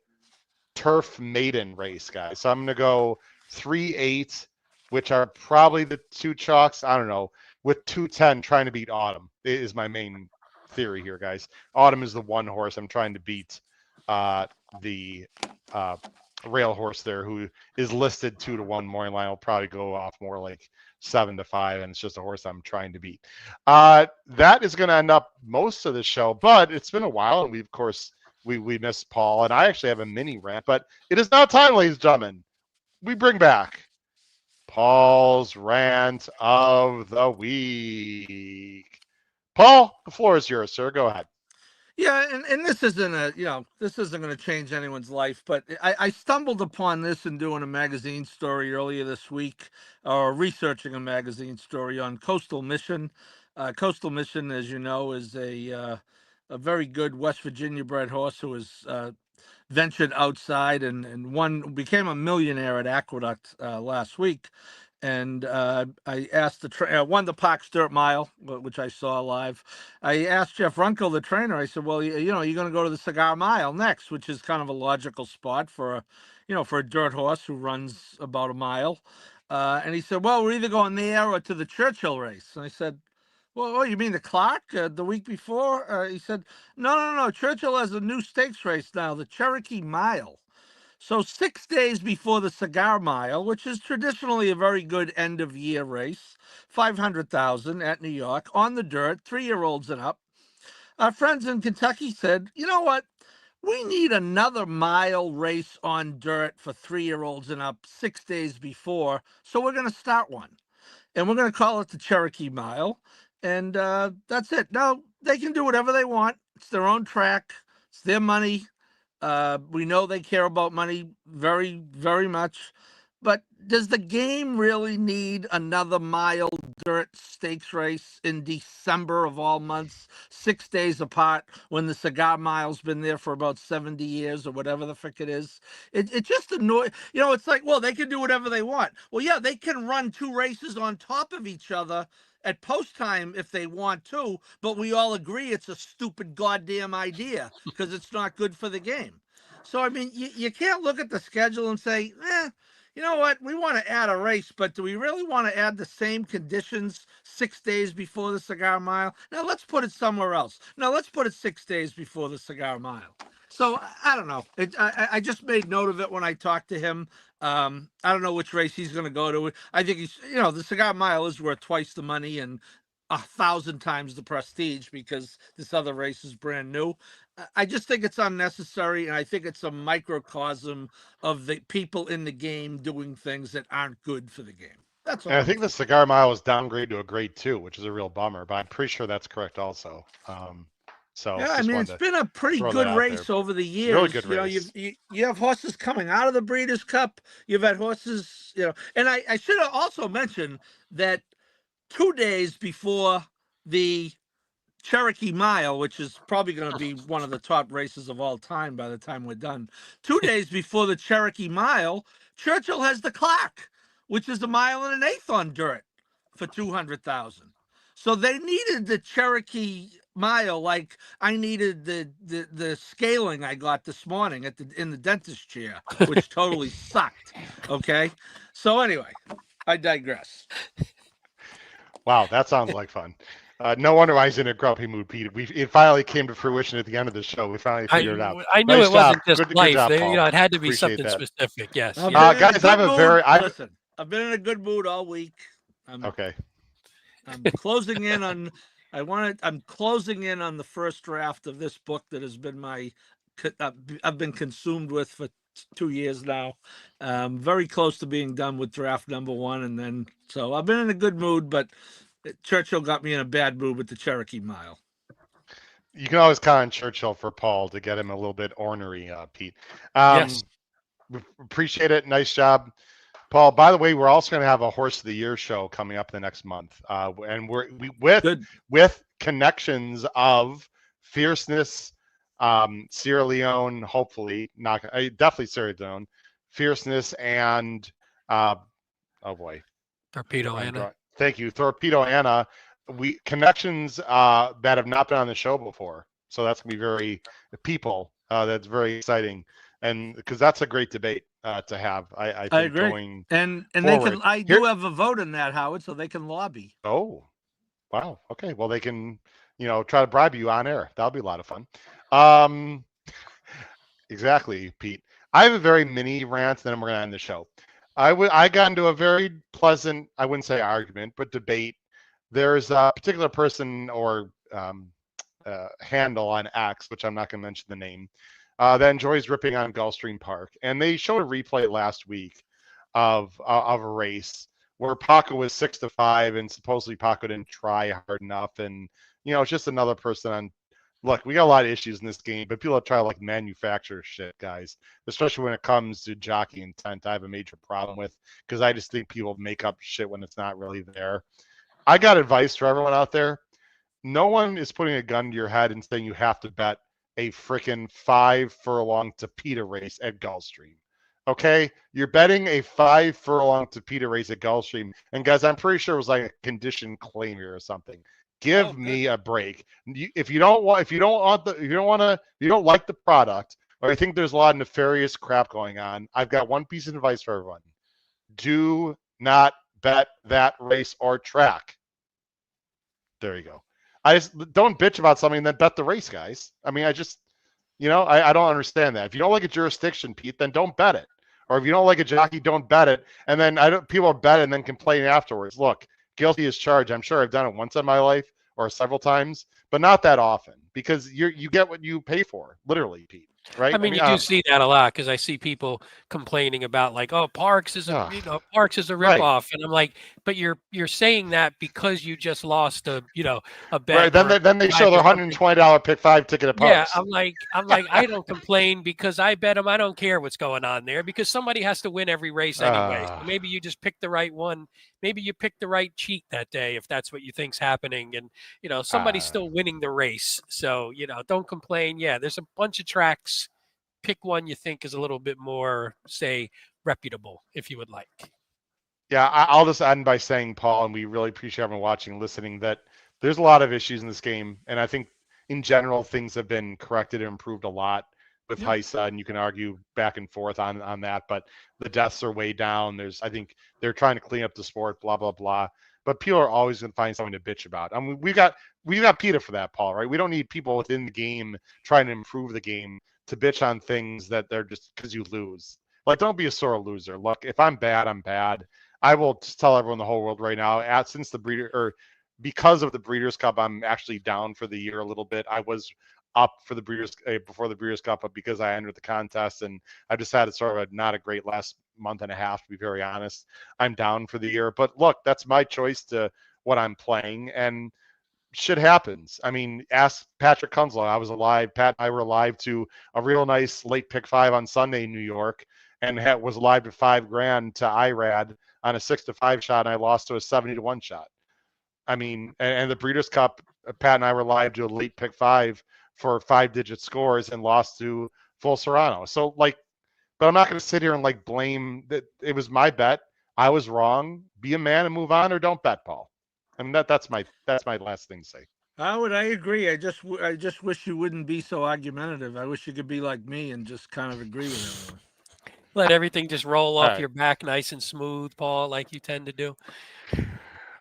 turf maiden race, guys. So I'm going to go 3, 8, which are probably the 2 chalks. I don't know. With 2, 10 trying to beat Autumn is my main theory here, guys. Autumn is the 1 horse I'm trying to beat the rail horse there who is listed 2 to 1 morning line. Will probably go off more like 7 to 5, and it's just a horse I'm trying to beat. That is going to end up most of the show, but it's been a while, and we missed Paul, and I actually have a mini rant, but it is now time, ladies and gentlemen. We bring back Paul's rant of the week. Paul, the floor is yours, sir. Go ahead. Yeah, and this isn't this isn't going to change anyone's life, but I stumbled upon this in doing a magazine story earlier this week, or researching a magazine story on Coastal Mission. Coastal Mission, as you know, is a very good West Virginia bred horse who is ventured outside and became a millionaire at Aqueduct last week. And I asked won the Parks Dirt Mile, which I saw live. I asked Jeff Runkel, the trainer. I said, "Well, you're going to go to the Cigar Mile next," which is kind of a logical spot for for a dirt horse who runs about a mile. And he said, "Well, we're either going there or to the Churchill race." And I said, "Well, oh, you mean the Clark the week before?" He said, "No. Churchill has a new stakes race now, the Cherokee Mile." So 6 days before the Cigar Mile, which is traditionally a very good end of year race, 500,000 at New York on the dirt, 3-year-olds and up. Our friends in Kentucky said, "You know what? We need another mile race on dirt for 3-year-olds and up 6 days before, so we're going to start one, and we're going to call it the Cherokee Mile." And that's it. Now, they can do whatever they want. It's their own track. It's their money. We know they care about money very, very much. But does the game really need another mile dirt stakes race in December of all months, 6 days apart, when the Cigar Mile's been there for about 70 years or whatever the frick it is? It just annoys, it's like, well, they can do whatever they want. Well, yeah, they can run 2 races on top of each other at post time if they want to, but we all agree it's a stupid goddamn idea because it's not good for the game. So, I mean, you can't look at the schedule and say, you know what, we want to add a race, but do we really want to add the same conditions 6 days before the Cigar Mile? Now, let's put it somewhere else. Now, let's put it 6 days before the Cigar Mile. So, I don't know. I just made note of it when I talked to him. I don't know which race he's going to go to. I think he's, the Cigar Mile is worth twice the money and 1,000 times the prestige because this other race is brand new. I just think it's unnecessary, and I think it's a microcosm of the people in the game doing things that aren't good for the game. That's all. And I think the Cigar Mile was downgraded to a grade 2, which is a real bummer, but I'm pretty sure that's correct also. So yeah, I mean, it's been a pretty good race over the years. Really good race. You have horses coming out of the Breeders' Cup. You've had horses, and I should have also mentioned that 2 days before the Cherokee Mile, which is probably going to be one of the top races of all time by the time we're done. 2 days before the Cherokee Mile, Churchill has the Clark, which is 1.125 miles on dirt for 200,000. So they needed the Cherokee Mile like I needed the scaling I got this morning in the dentist chair, which totally sucked. Okay, so anyway, I digress. Wow, that sounds like fun. No wonder why he's in a grumpy mood, Pete. It finally came to fruition at the end of the show. We finally figured it out. I knew nice it wasn't job. just good life. job, It had to be Appreciate something that. specific. Yes. Guys, listen. I've been in a good mood all week. Okay. I'm closing in on. I'm closing in on the first draft of this book that has been I've been consumed with for 2 years now. Very close to being done with draft number 1, and then so I've been in a good mood, but Churchill got me in a bad mood with the Cherokee Mile. You can always count on Churchill for Paul to get him a little bit ornery, Pete. Yes. Appreciate it. Nice job, Paul. By the way, we're also going to have a Horse of the Year show coming up the next month, and with connections of Fierceness, Sierra Leone. Hopefully, not definitely Sierra Leone, Fierceness, and oh boy, Torpedo Anna. Thank you, Torpedo Anna. Connections that have not been on the show before, so that's gonna be very people. That's very exciting, and because that's a great debate to have. I think agree. Going and forward. they can. I do have a vote in that, Howard, so they can lobby. Oh, wow. Okay. Well, they can try to bribe you on air. That'll be a lot of fun. Exactly, Pete. I have a very mini rant, then we're gonna end the show. I got into a very pleasant, I wouldn't say argument, but debate. There's a particular person or handle on X, which I'm not going to mention the name, that enjoys ripping on Gulfstream Park. And they showed a replay last week of a race where Paco was 6-5, and supposedly Paco didn't try hard enough, and it's just another person on. Look, we got a lot of issues in this game, but people try to like manufacture shit, guys. Especially when it comes to jockey intent, I have a major problem with, because I just think people make up shit when it's not really there. I got advice for everyone out there. No one is putting a gun to your head and saying you have to bet a freaking 5 furlong Tapeta race at Gulfstream. Okay, you're betting a 5 furlong Tapeta race at Gulfstream, and guys, I'm pretty sure it was like a condition claim here or something. Give me a break. If you don't like the product, or I think there's a lot of nefarious crap going on, I've got one piece of advice for everyone: do not bet that race or track. There you go. I just don't bitch about something and then bet the race, guys. I mean, I just, I don't understand that. If you don't like a jurisdiction, Pete, then don't bet it. Or if you don't like a jockey, don't bet it. And then people bet it and then complain afterwards. Look, guilty as charged. I'm sure I've done it once in my life or several times, but not that often, because you get what you pay for, literally, Pete. Right? I mean, you do see that a lot, because I see people complaining about like, oh, Parks is a ripoff, right. and I'm like, but you're saying that because you just lost a bet. Right. Then they show their $120 pick 5 ticket at Parks. Yeah, I'm like I don't complain because I bet them. I don't care what's going on there, because somebody has to win every race anyway. So maybe you just pick the right one. Maybe you pick the right cheat that day if that's what you think's happening, and somebody's still winning the race. So don't complain. Yeah, there's a bunch of tracks. Pick one you think is a little bit more, say, reputable, if you would like. Yeah, I'll just end by saying, Paul, and we really appreciate everyone watching and listening, that there's a lot of issues in this game, and I think in general things have been corrected and improved a lot with HISA, and you can argue back and forth on that, but the deaths are way down. I think they're trying to clean up the sport, blah blah blah. But people are always going to find something to bitch about. I mean, we got PETA for that, Paul, right? We don't need people within the game trying to improve the game to bitch on things that they're just because you lose. Like, don't be a sore loser. Look, if I'm bad, I'm bad. I will just tell everyone in the whole world right now, because of the Breeders' Cup, I'm actually down for the year a little bit. I was up for the Breeders' before the Breeders' Cup, but because I entered the contest and I just had sort of not a great last month and a half, to be very honest, I'm down for the year. But look, that's my choice to what I'm playing, and shit happens. I mean, ask Patrick Kunzler. I was alive. Pat and I were alive to a real nice late pick 5 on Sunday in New York, and was alive to $5,000 to IRAD on a 6-5 shot, and I lost to a 70-1 shot. I mean, and the Breeders' Cup, Pat and I were live to a late pick 5 for 5-digit scores and lost to Full Serrano. So, like, but I'm not going to sit here and like blame that. It was my bet. I was wrong. Be a man and move on, or don't bet, Paul. I mean, that's my last thing to say. Howard, I agree. I just wish you wouldn't be so argumentative. I wish you could be like me and just kind of agree with everyone. Let everything just roll off your back nice and smooth, Paul, like you tend to do.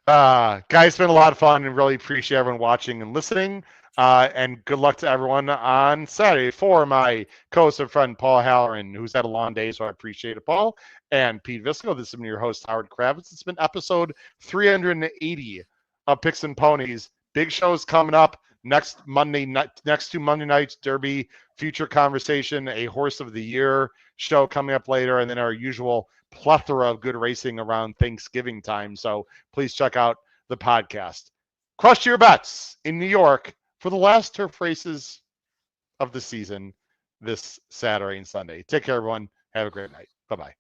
Guys, it's been a lot of fun, and really appreciate everyone watching and listening. And good luck to everyone on Saturday. For my co-host and friend Paul Halloran, who's had a long day, so I appreciate it, Paul. And Pete Visco, this has been your host, Howard Kravitz. It's been episode 380 of Picks and Ponies. Big shows coming up next two Monday nights, Derby, Future Conversation, a Horse of the Year show coming up later, and then our usual plethora of good racing around Thanksgiving time. So please check out the podcast. Crush your bets in New York for the last turf races of the season this Saturday and Sunday. Take care, everyone. Have a great night. Bye-bye.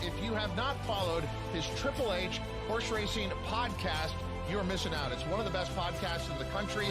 If you have not followed his Triple H horse racing podcast, you're missing out. It's one of the best podcasts in the country.